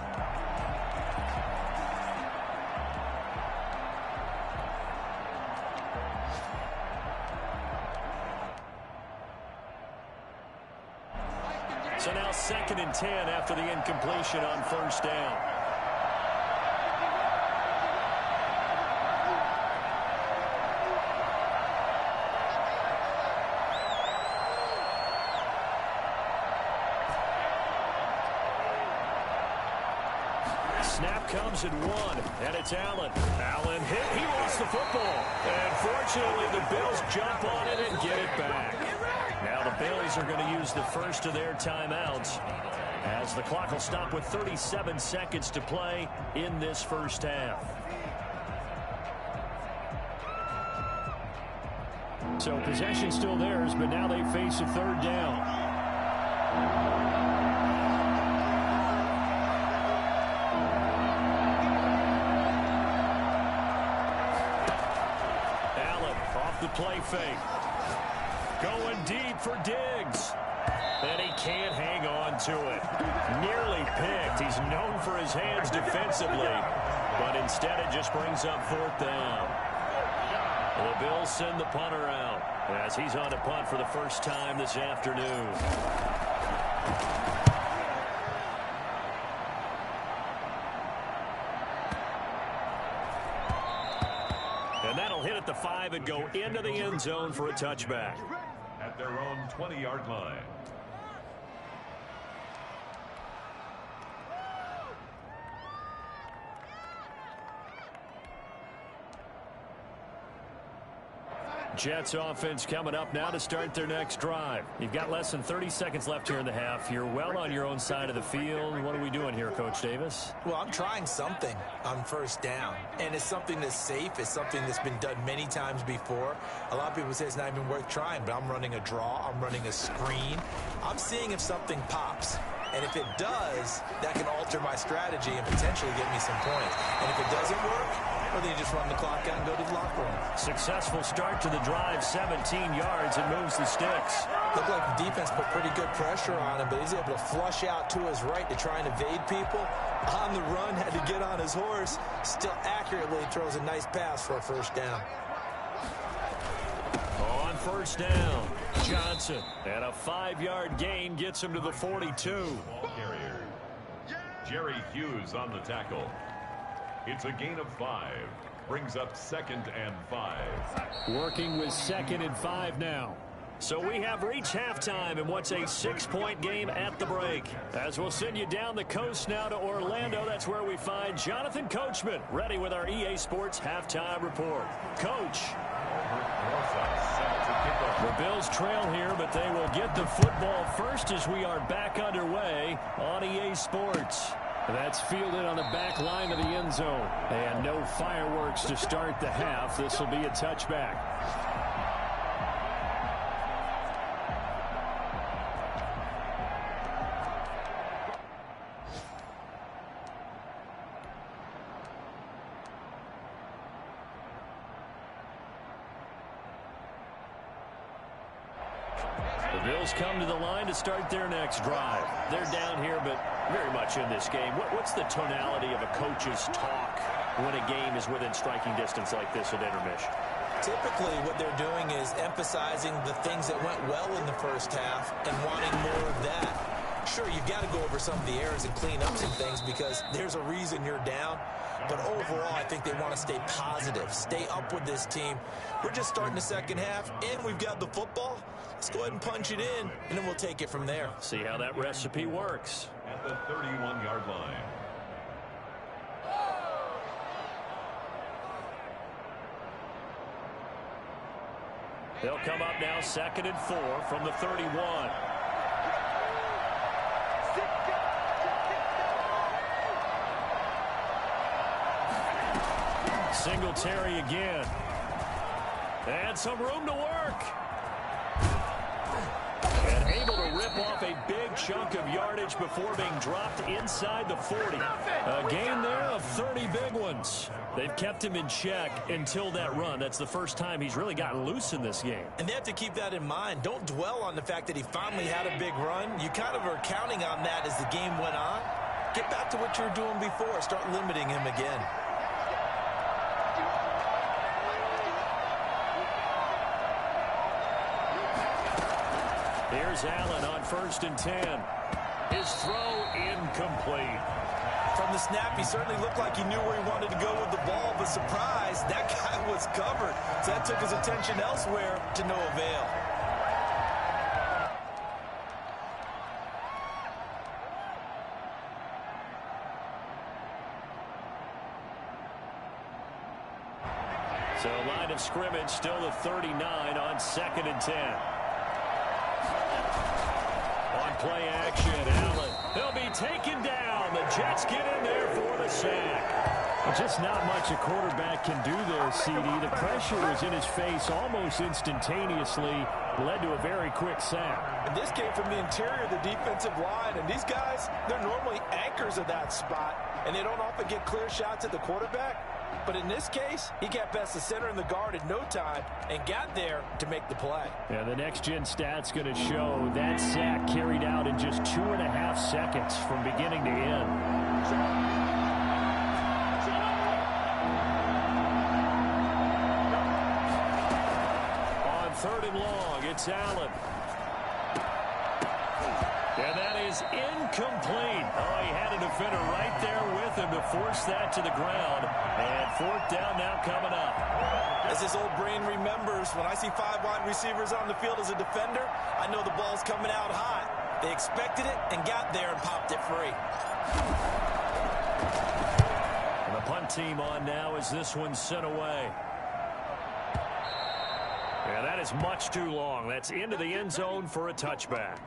So now 2nd and 10 after the incompletion on first down. Snap comes at 1, and it's Allen. Allen hit. He lost the football. And fortunately, the Bills jump on it and get it back. Now the Bills are going to use the first of their timeouts, as the clock will stop with 37 seconds to play in this first half. So possession still theirs, but now they face a 3rd down. Allen off the play fake. Going deep for Diggs. And he can't hang on to it. Nearly picked. He's known for his hands defensively. But instead it just brings up 4th down. The Bills send the punter out as he's on a punt for the first time this afternoon. And that'll hit at the 5 and go into the end zone for a touchback. At their own 20-yard line. Jets offense coming up now to start their next drive. You've got less than 30 seconds left here in the half. You're well on your own side of the field. What are we doing here, Coach Davis? Well, I'm trying something on first down, and it's something that's safe. It's something that's been done many times before. A lot of people say it's not even worth trying, but I'm running a draw. I'm running a screen. I'm seeing if something pops. And if it does, that can alter my strategy and potentially get me some points. And if it doesn't work, well, then you just run the clock out and go to the locker room. Successful start to the drive, 17 yards, and moves the sticks. Looked like the defense put pretty good pressure on him, but he's able to flush out to his right to try and evade people. On the run, had to get on his horse. Still accurately throws a nice pass for a first down. On first down, Johnson. And a 5-yard gain gets him to the 42. Carrier. Jerry Hughes on the tackle. It's a gain of 5. Brings up 2nd and 5. Working with 2nd and 5 now. So we have reached halftime in what's a 6-point game at the break. As we'll send you down the coast now to Orlando, that's where we find Jonathan Coachman, ready with our EA Sports Halftime Report. Coach. The Bills trail here, but they will get the football first as we are back underway on EA Sports. That's fielded on the back line of the end zone. And no fireworks to start the half. This will be a touchback. The Bills come to the line to start their next drive. They're down here, but very much in this game. What's the tonality of a coach's talk when a game is within striking distance like this at intermission? Typically, what they're doing is emphasizing the things that went well in the first half and wanting more of that. Sure, you've got to go over some of the errors and clean up some things because there's a reason you're down. But overall, I think they want to stay positive, stay up with this team. We're just starting the second half, and we've got the football. Let's go ahead and punch it in, and then we'll take it from there. See how that recipe works. At the 31-yard line. They'll come up now 2nd and 4 from the 31. Singletary again. And some room to work. And able to rip off a big chunk of yardage before being dropped inside the 40. A gain there of 30 big ones. They've kept him in check until that run. That's the first time he's really gotten loose in this game. And they have to keep that in mind. Don't dwell on the fact that he finally had a big run. You kind of are counting on that as the game went on. Get back to what you were doing before. Start limiting him again. Here's Allen on 1st and 10. His throw incomplete. From the snap, he certainly looked like he knew where he wanted to go with the ball, but surprise, that guy was covered. So that took his attention elsewhere to no avail. So line of scrimmage still the 39 on 2nd and 10. On play action, Allen. He'll be taken down. The Jets get in there for the sack. Well, just not much a quarterback can do there, CD. The pressure was in his face almost instantaneously. Led to a very quick sack. And this came from the interior of the defensive line. And these guys, they're normally anchors of that spot. And they don't often get clear shots at the quarterback. But in this case, he got past the center and the guard in no time and got there to make the play. Yeah, the next-gen stats going to show that sack carried out in just 2.5 seconds from beginning to end. On 3rd and long, it's Allen. And that is incomplete. Oh, he had a defender right there with him to force that to the ground. And 4th down now coming up. As his old brain remembers, when I see 5 wide receivers on the field as a defender, I know the ball's coming out hot. They expected it and got there and popped it free. And the punt team on now as this one's sent away. And that is much too long. That's into the end zone for a touchback.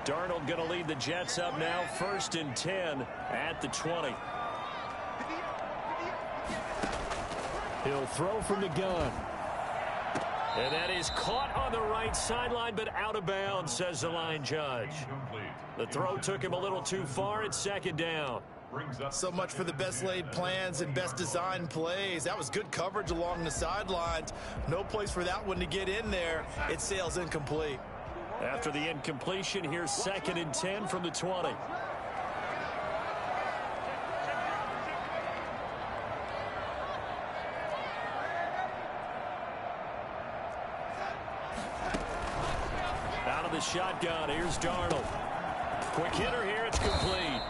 Darnold going to lead the Jets up now, 1st and 10 at the 20. He'll throw from the gun. And that is caught on the right sideline, but out of bounds, says the line judge. The throw took him a little too far. It's 2nd down. So much for the best laid plans and best designed plays. That was good coverage along the sidelines. No place for that one to get in there. It sails incomplete. After the incompletion, here's 2nd and 10 from the 20. Out of the shotgun, here's Darnold. Quick hitter here, it's complete.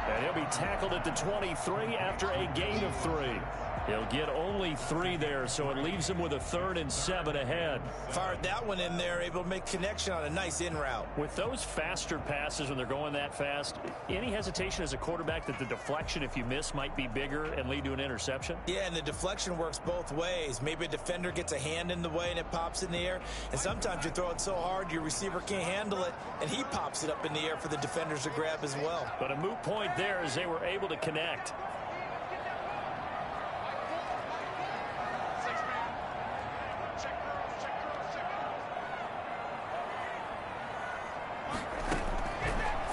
And he'll be tackled at the 23 after a gain of 3. He'll get only 3 there, so it leaves him with a 3rd and 7 ahead. Fired that one in there, able to make connection on a nice in route. With those faster passes when they're going that fast, any hesitation as a quarterback that the deflection, if you miss, might be bigger and lead to an interception? Yeah, and the deflection works both ways. Maybe a defender gets a hand in the way and it pops in the air, and sometimes you throw it so hard your receiver can't handle it, and he pops it up in the air for the defenders to grab as well. But a moot point there as they were able to connect.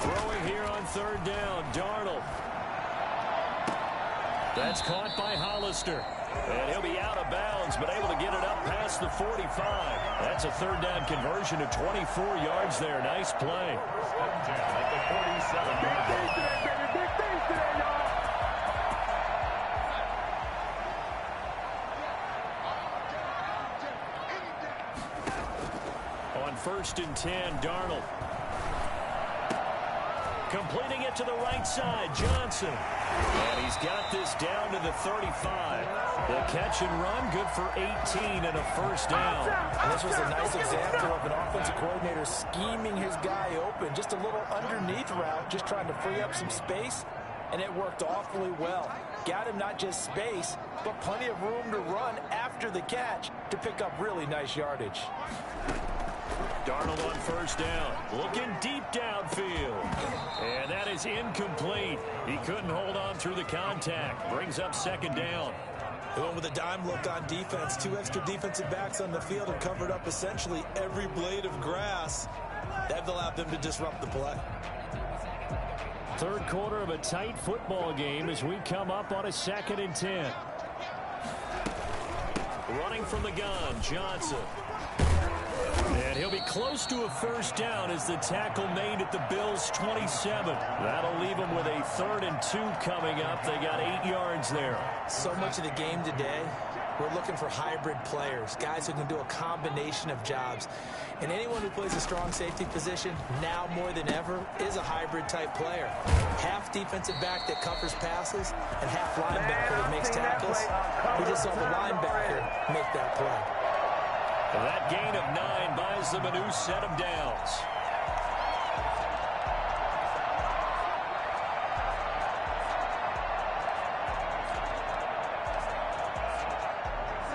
Throwing here on 3rd down, Darnold. That's caught by Hollister. And he'll be out of bounds, but able to get it up past the 45. That's a 3rd down conversion to 24 yards there. Nice play. At the 47-yard line. On 1st and 10, Darnold. Completing it to the right side, Johnson. And he's got this down to the 35. The catch and run, good for 18 and a 1st down. And this was a nice example of an offensive coordinator scheming his guy open. Just a little underneath route, just trying to free up some space, and it worked awfully well. Got him not just space, but plenty of room to run after the catch to pick up really nice yardage. Darnold on 1st down, looking deep downfield. And that is incomplete. He couldn't hold on through the contact. Brings up 2nd down. They went with a dime look on defense. 2 extra defensive backs on the field and covered up essentially every blade of grass. That allowed them to disrupt the play. 3rd quarter of a tight football game as we come up on a 2nd and 10. Running from the gun, Johnson. And he'll be close to a 1st down as the tackle made at the Bills' 27. That'll leave them with a 3rd and 2 coming up. They got 8 yards there. So much of the game today, we're looking for hybrid players, guys who can do a combination of jobs. And anyone who plays a strong safety position, now more than ever, is a hybrid type player. Half defensive back that covers passes and half linebacker that makes tackles. We just saw the linebacker make that play. That gain of 9 buys them a new set of downs.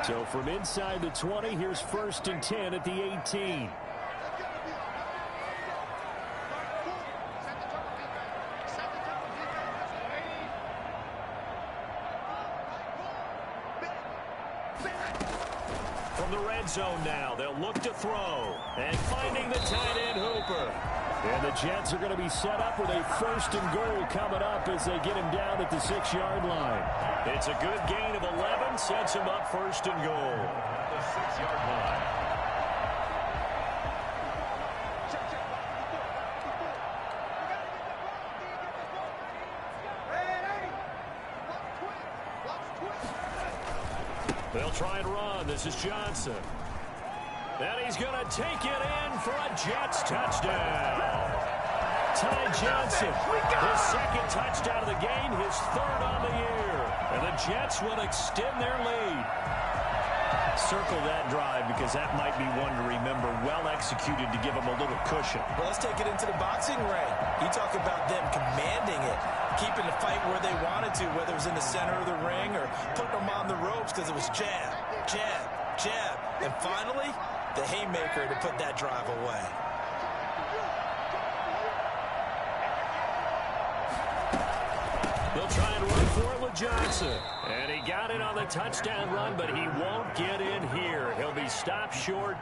So from inside the 20, here's 1st and 10 at the 18. From the red zone now, they'll look to throw. And finding the tight end, Hooper. And the Jets are going to be set up with a 1st and goal coming up as they get him down at the 6-yard line. It's a good gain of 11, sets him up 1st and goal. The 6-yard line. They'll try and run. This is Johnson. And he's going to take it in for a Jets touchdown. Ty Johnson, his 2nd touchdown of the game, his 3rd on the year. And the Jets will extend their lead. Circle that drive because that might be one to remember. Well executed to give them a little cushion. Well, let's take it into the boxing ring. You talk about them commanding it, keeping the fight where they wanted to, whether it was in the center of the ring or putting them on the ropes because it was jab, jab, jab. And finally, the haymaker to put that drive away. They'll try and run for it with Johnson. And he got it on the touchdown run, but he won't get in here. He'll be stopped short,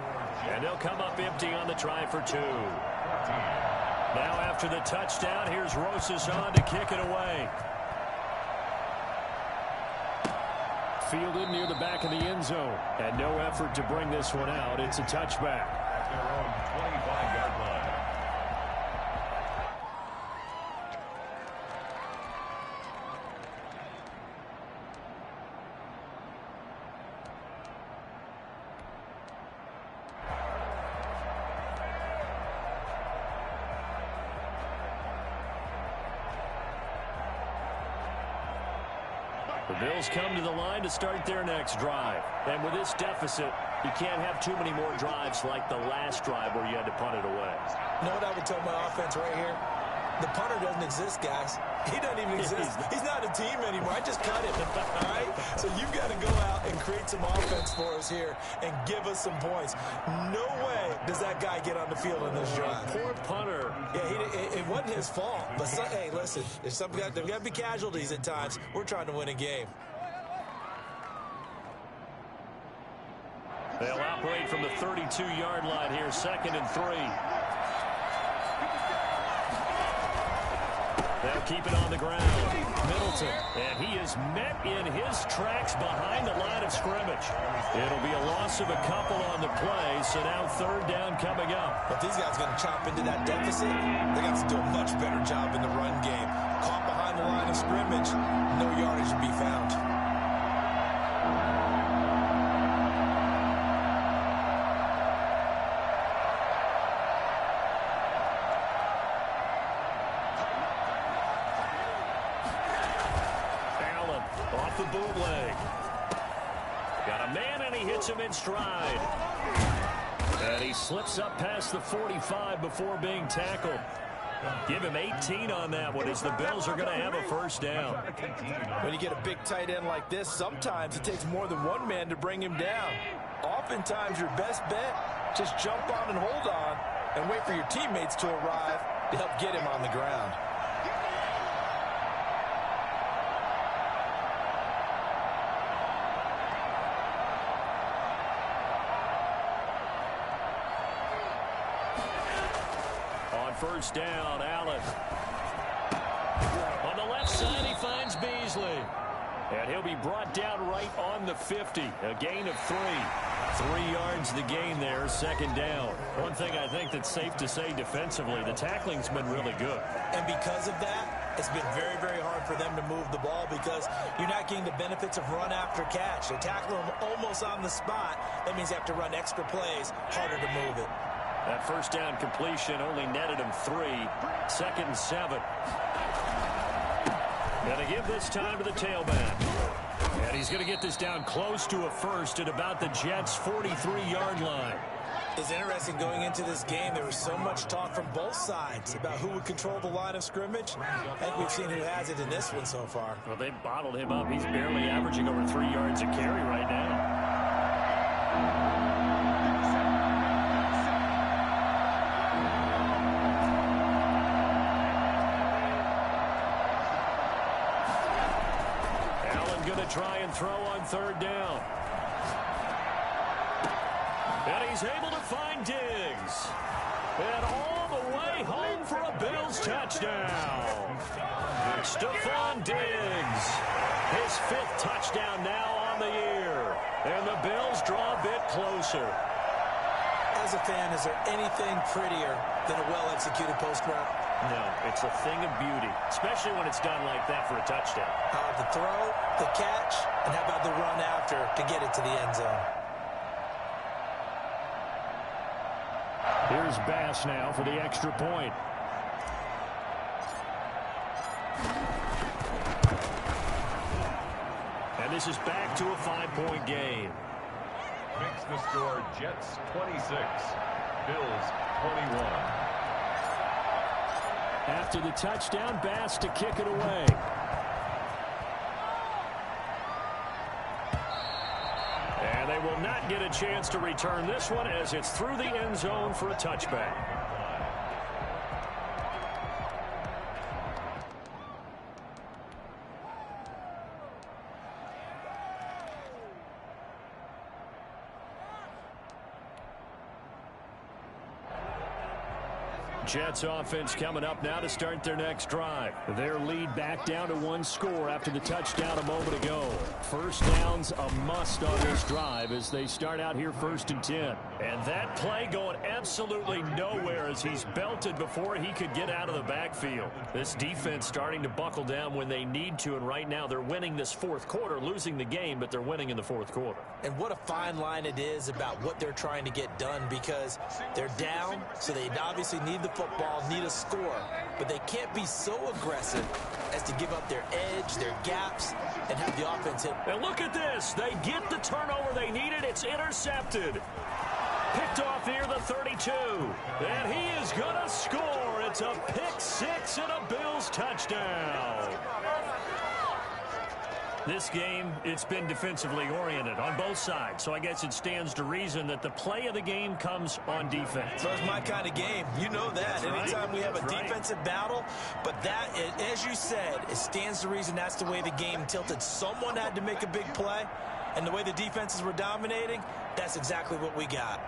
and they'll come up empty on the try for 2. Now after the touchdown, here's Rosas on to kick it away. Fielded near the back of the end zone. And no effort to bring this one out. It's a touchback. At their own 25-yard line. The Bills come to the line to start their next drive. And with this deficit, you can't have too many more drives like the last drive where you had to punt it away. You know what I would tell my offense right here? The punter doesn't exist, guys. He doesn't even exist. He's not a team anymore. I just cut him, all right? So you've got to go out and create some offense for us here and give us some points. No way does that guy get on the field in this drive. Poor punter. Yeah, it wasn't his fault. But, hey, listen, there's got to be casualties at times. We're trying to win a game. They'll operate from the 32-yard line here, 2nd and 3. They'll keep it on the ground. Middleton, and he is met in his tracks behind the line of scrimmage. It'll be a loss of a couple on the play, so now 3rd down coming up. But these guys are going to chop into that deficit. They got to do a much better job in the run game. Caught behind the line of scrimmage, no yardage to be found. Off the bootleg. Got a man, and he hits him in stride. And he slips up past the 45 before being tackled. Give him 18 on that one as the Bills are going to have a 1st down. When you get a big tight end like this, sometimes it takes more than one man to bring him down. Oftentimes, your best bet, just jump on and hold on and wait for your teammates to arrive to help get him on the ground. First down, Allen. On the left side, he finds Beasley. And he'll be brought down right on the 50. A gain of 3. 3 yards the gain there, 2nd down. One thing I think that's safe to say defensively, the tackling's been really good. And because of that, it's been very, very hard for them to move the ball because you're not getting the benefits of run after catch. They tackle them almost on the spot. That means you have to run extra plays, harder to move it. That 1st down completion only netted him 3. 2nd and 7. Going to give this time to the tailback. And he's going to get this down close to a 1st at about the Jets' 43-yard line. It's interesting going into this game. There was so much talk from both sides about who would control the line of scrimmage. I think we've seen who has it in this one so far. Well, they've bottled him up. He's barely averaging over 3 yards a carry right now. Try and throw on 3rd down. And he's able to find Diggs. And all the way home for a Bills touchdown. Stephon Diggs. His 5th touchdown now on the year. And the Bills draw a bit closer. As a fan, is there anything prettier than a well-executed post route? No, it's a thing of beauty, especially when it's done like that for a touchdown. How about the throw, the catch, and how about the run after to get it to the end zone? Here's Bass now for the extra point. And this is back to a 5-point game. Makes the score Jets 26, Bills 21. After the touchdown, Bass to kick it away. And they will not get a chance to return this one as it's through the end zone for a touchback. Jets offense coming up now to start their next drive. Their lead back down to 1 score after the touchdown a moment ago. First down's a must on this drive as they start out here 1st and 10. And that play going absolutely nowhere as he's belted before he could get out of the backfield. This defense starting to buckle down when they need to, and right now they're winning this 4th quarter, losing the game, but they're winning in the 4th quarter. And what a fine line it is about what they're trying to get done, because they're down, so they obviously need the football, need a score, but they can't be so aggressive as to give up their edge, their gaps, and have the offense hit. And look at this. They get the turnover they needed. It's intercepted. Picked off near the 32. And he is going to score. It's a pick 6 and a Bills touchdown. This game, it's been defensively oriented on both sides, so I guess it stands to reason that the play of the game comes on defense. So it's my kind of game. You know that. That's Anytime right. we have That's a defensive battle, but that, as you said, it stands to reason that's the way the game tilted. Someone had to make a big play, and the way the defenses were dominating, that's exactly what we got.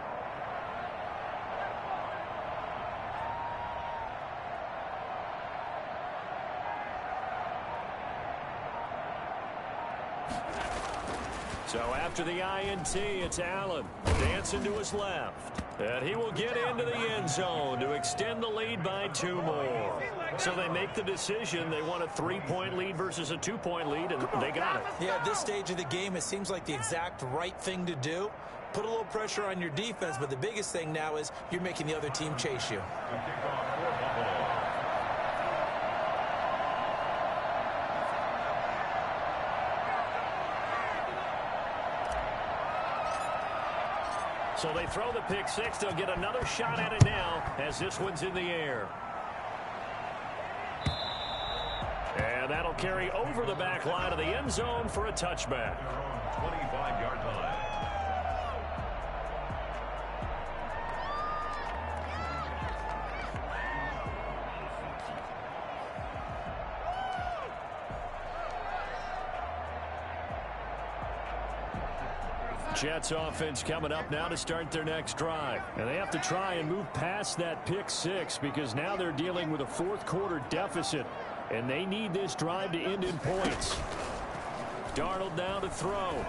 So after the INT, it's Allen dancing to his left. And he will get into the end zone to extend the lead by 2 more. So they make the decision. They want a 3-point lead versus a 2-point lead, and they got it. Yeah, at this stage of the game, it seems like the exact right thing to do. Put a little pressure on your defense, but the biggest thing now is you're making the other team chase you. So they throw the pick 6. They'll get another shot at it now as this one's in the air. And that'll carry over the back line of the end zone for a touchback. 25-yard line. Jets offense coming up now to start their next drive. And they have to try and move past that pick 6 because now they're dealing with a 4th quarter deficit. And they need this drive to end in points. Darnold down to throw.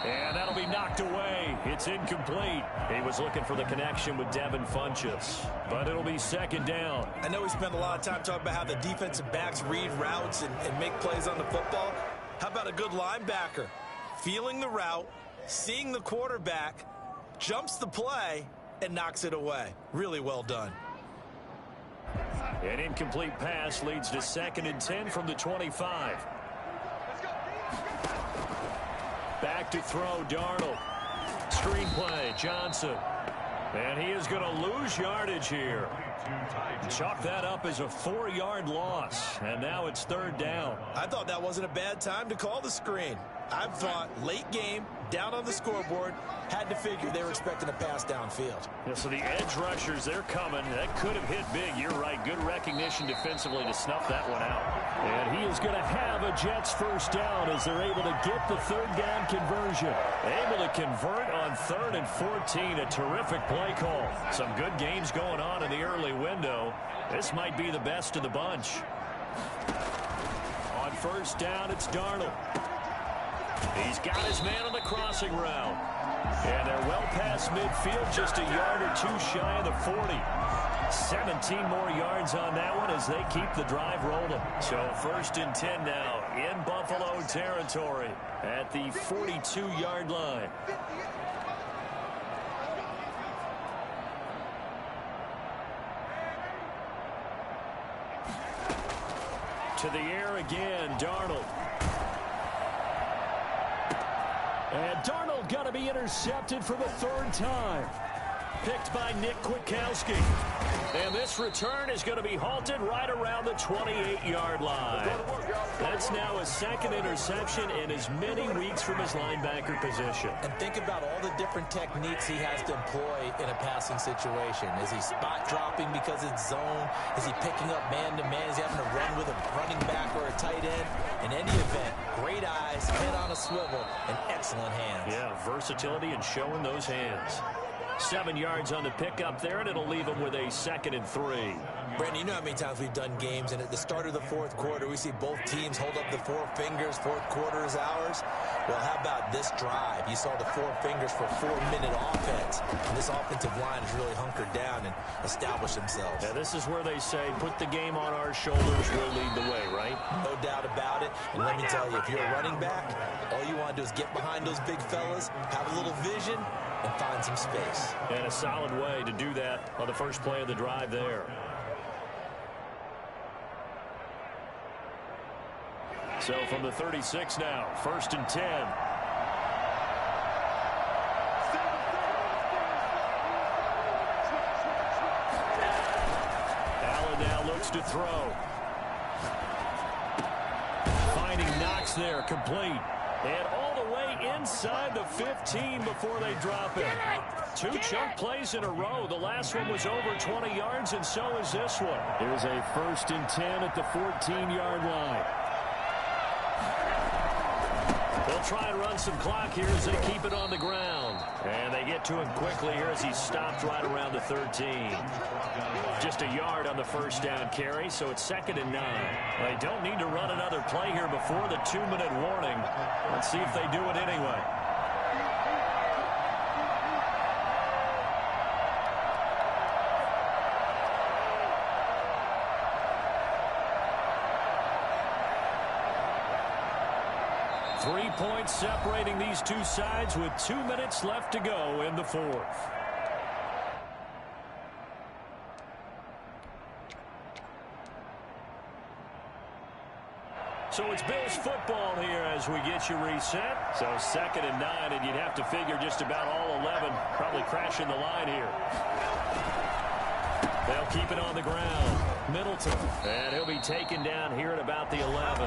And that'll be knocked away. It's incomplete. He was looking for the connection with Devin Funchess. But it'll be 2nd down. I know we spent a lot of time talking about how the defensive backs read routes and make plays on the football. How about a good linebacker? Feeling the route, seeing the quarterback, jumps the play, and knocks it away. Really well done. An incomplete pass leads to 2nd and 10 from the 25. Back to throw, Darnold. Screen play, Johnson. And he is going to lose yardage here. Chalk that up as a 4-yard loss. And now it's 3rd down. I thought that wasn't a bad time to call the screen. I thought late game, down on the scoreboard, had to figure they were expecting a pass downfield. Yeah, so the edge rushers, they're coming. That could have hit big. You're right. Good recognition defensively to snuff that one out. And he is going to have a Jets 1st down as they're able to get the 3rd down conversion. Able to convert on 3rd and 14. A terrific play call. Some good games going on in the early window. This might be the best of the bunch. On 1st down, it's Darnold. He's got his man on the crossing route. And they're well past midfield, just a yard or 2 shy of the 40. 17 more yards on that one as they keep the drive rolling. So 1st and 10 now in Buffalo territory at the 42-yard line. To the air again, Darnold. And Darnold going to be intercepted for the third time. Picked by Nick Kwiatkowski. And this return is going to be halted right around the 28-yard line. That's now his second interception in as many weeks from his linebacker position. And think about all the different techniques he has to employ in a passing situation. Is he spot dropping because it's zone? Is he picking up man-to-man? Is he having to run with a running back or a tight end? In any event, great eyes, head on a swivel, and excellent hands. Yeah, versatility and showing those hands. 7 yards on the pickup there, and it'll leave him with a 2nd and 3. Brandon, you know how many times we've done games, and at the start of the fourth quarter, we see both teams hold up the 4 fingers, fourth quarter is ours. Well, how about this drive? You saw the 4 fingers for 4-minute offense, and this offensive line has really hunkered down and established themselves. Yeah, this is where they say, put the game on our shoulders, we'll lead the way, right? No doubt about it, and let me tell you, if you're a running back, all you want to do is get behind those big fellas, have a little vision, and find some space. And a solid way to do that on the first play of the drive there. So from the 36 now, 1st and 10. Allen now looks to throw. Finding Knox there, complete. And all the way inside the 15 before they drop it. 2 chunk plays in a row. The last one was over 20 yards, and so is this one. Here's a 1st and 10 at the 14-yard line. They'll try and run some clock here as they keep it on the ground. And they get to him quickly here as he stopped right around the 13. Just a yard on the first down carry, so it's 2nd and 9. They don't need to run another play here before the 2-minute warning. Let's see if they do it anyway. Three points separating these two sides with 2 minutes left to go in the fourth. So it's Bills football here as we get you reset. So 2nd and 9, and you'd have to figure just about all 11 probably crashing the line here. They'll keep it on the ground. Middleton. And he'll be taken down here at about the 11.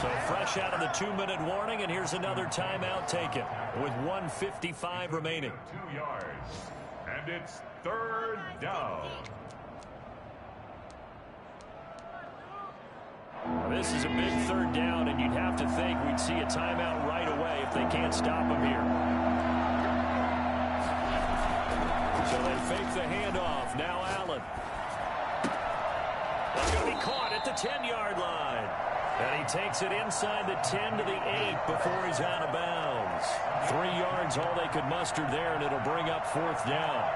So fresh out of the 2-minute warning, and here's another timeout taken with 1:55 remaining. 2 yards. And it's 3rd down. This is a big 3rd down, and you'd have to think we'd see a timeout right away if they can't stop him here. So they fake the handoff. Now Allen. That's going to be caught at the 10-yard line. And he takes it inside the 10 to the 8 before he's out of bounds. 3 yards all they could muster there, and it'll bring up 4th down.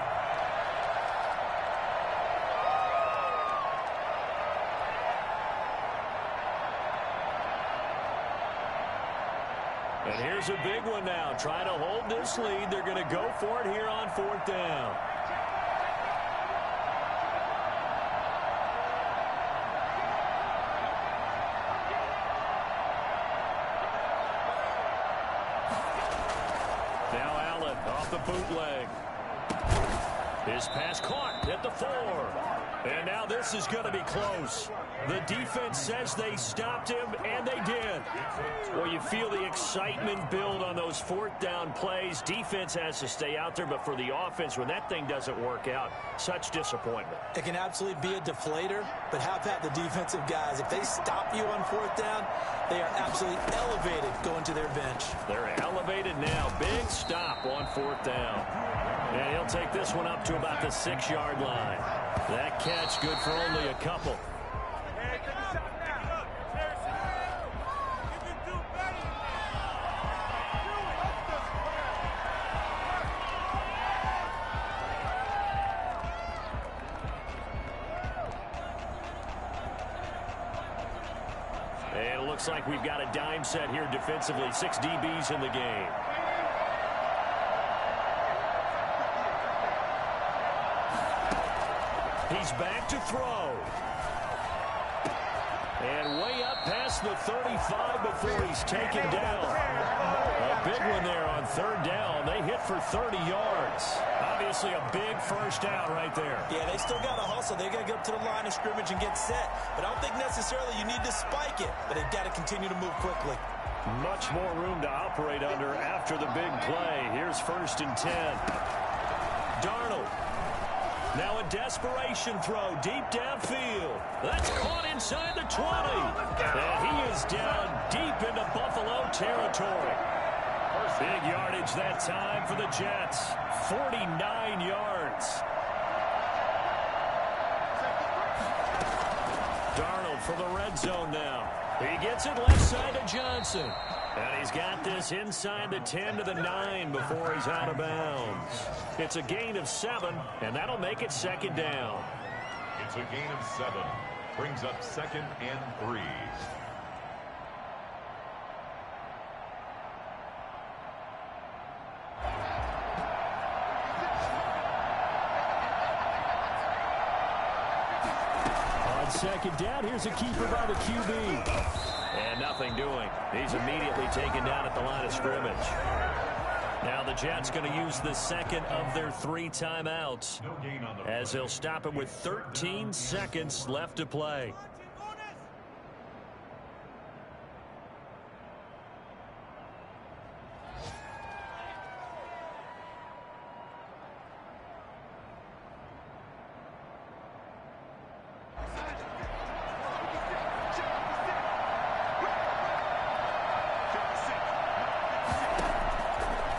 And here's a big one now. Trying to hold this lead. They're going to go for it here on 4th down. Now Allen off the bootleg. His pass caught at the 4. And now this is going to be close. The defense says they stopped him, and they did. Well, you feel the excitement build on those 4th down plays. Defense has to stay out there, but for the offense, when that thing doesn't work out, such disappointment. It can absolutely be a deflator, but how about the defensive guys? If they stop you on 4th down, they are absolutely elevated going to their bench. They're elevated now. Big stop on 4th down. And he'll take this one up to about the 6-yard line. That catch good for only a couple. And it looks like we've got a dime set here defensively. 6 DBs in the game. He's back to throw. And way up past the 35 before he's taken down. A big one there on third down. They hit for 30 yards. Obviously a big first down right there. Yeah, they still got to hustle. They got to get up to the line of scrimmage and get set. But I don't think necessarily you need to spike it. But they've got to continue to move quickly. Much more room to operate under after the big play. Here's 1st and 10. Darnold. Now a desperation throw deep downfield. That's caught inside the 20. And he is down deep into Buffalo territory. Big yardage that time for the Jets. 49 yards. Darnold for the red zone now. He gets it left side to Johnson. And he's got this inside the 10 to the 9 before he's out of bounds. It's a gain of 7, and that'll make it 2nd down. It's a gain of 7. Brings up 2nd and 3. On 2nd down, here's a keeper by the QB. And nothing doing. He's immediately taken down at the line of scrimmage. Now the Jets going to use the 2nd of their 3 timeouts as they'll stop him with 13 seconds left to play.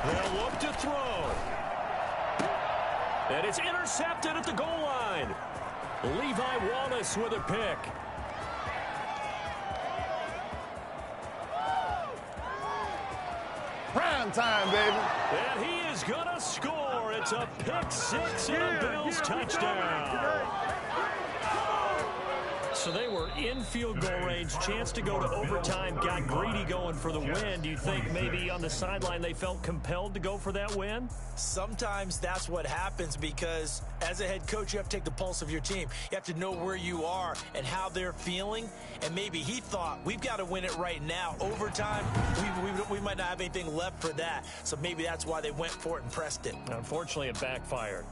They'll look to throw. And it's intercepted at the goal line. Levi Wallace with a pick. Prime time, baby. And he is going to score. It's a pick 6 and a Bills touchdown. So they were in field goal range, chance to go to overtime, got greedy going for the win. Do you think maybe on the sideline they felt compelled to go for that win? Sometimes that's what happens because as a head coach, you have to take the pulse of your team. You have to know where you are and how they're feeling. And maybe he thought, we've got to win it right now. Overtime, we might not have anything left for that. So maybe that's why they went for it and pressed it. Unfortunately, it backfired.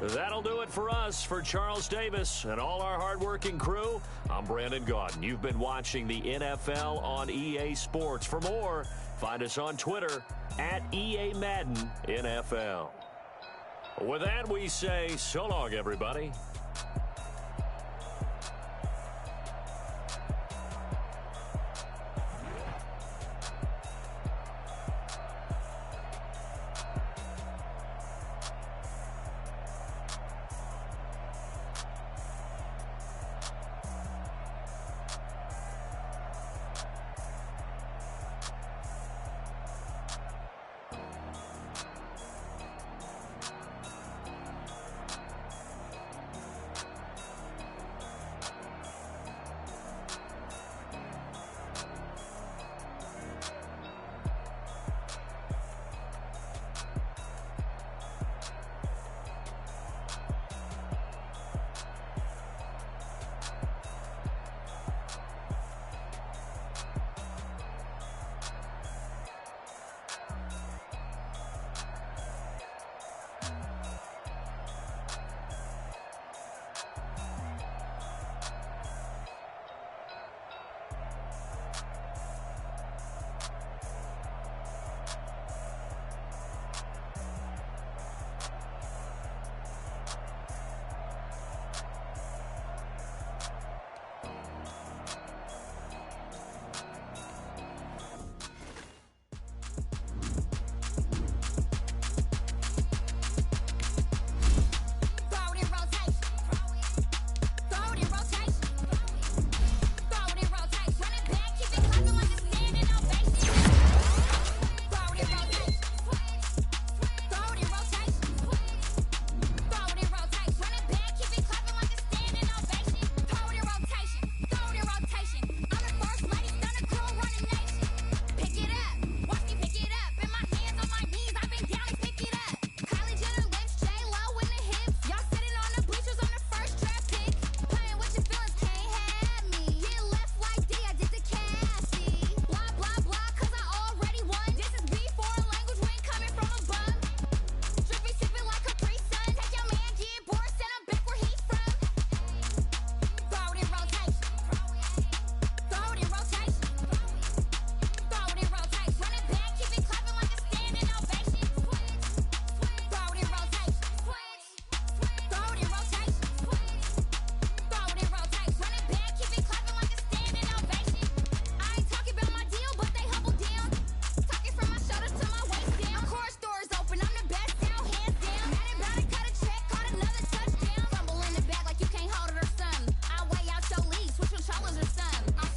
That'll do it for us. For Charles Davis and all our hardworking crew, I'm Brandon Gaudin. You've been watching the NFL on EA Sports. For more, find us on Twitter at EA Madden NFL. With that, we say so long, everybody.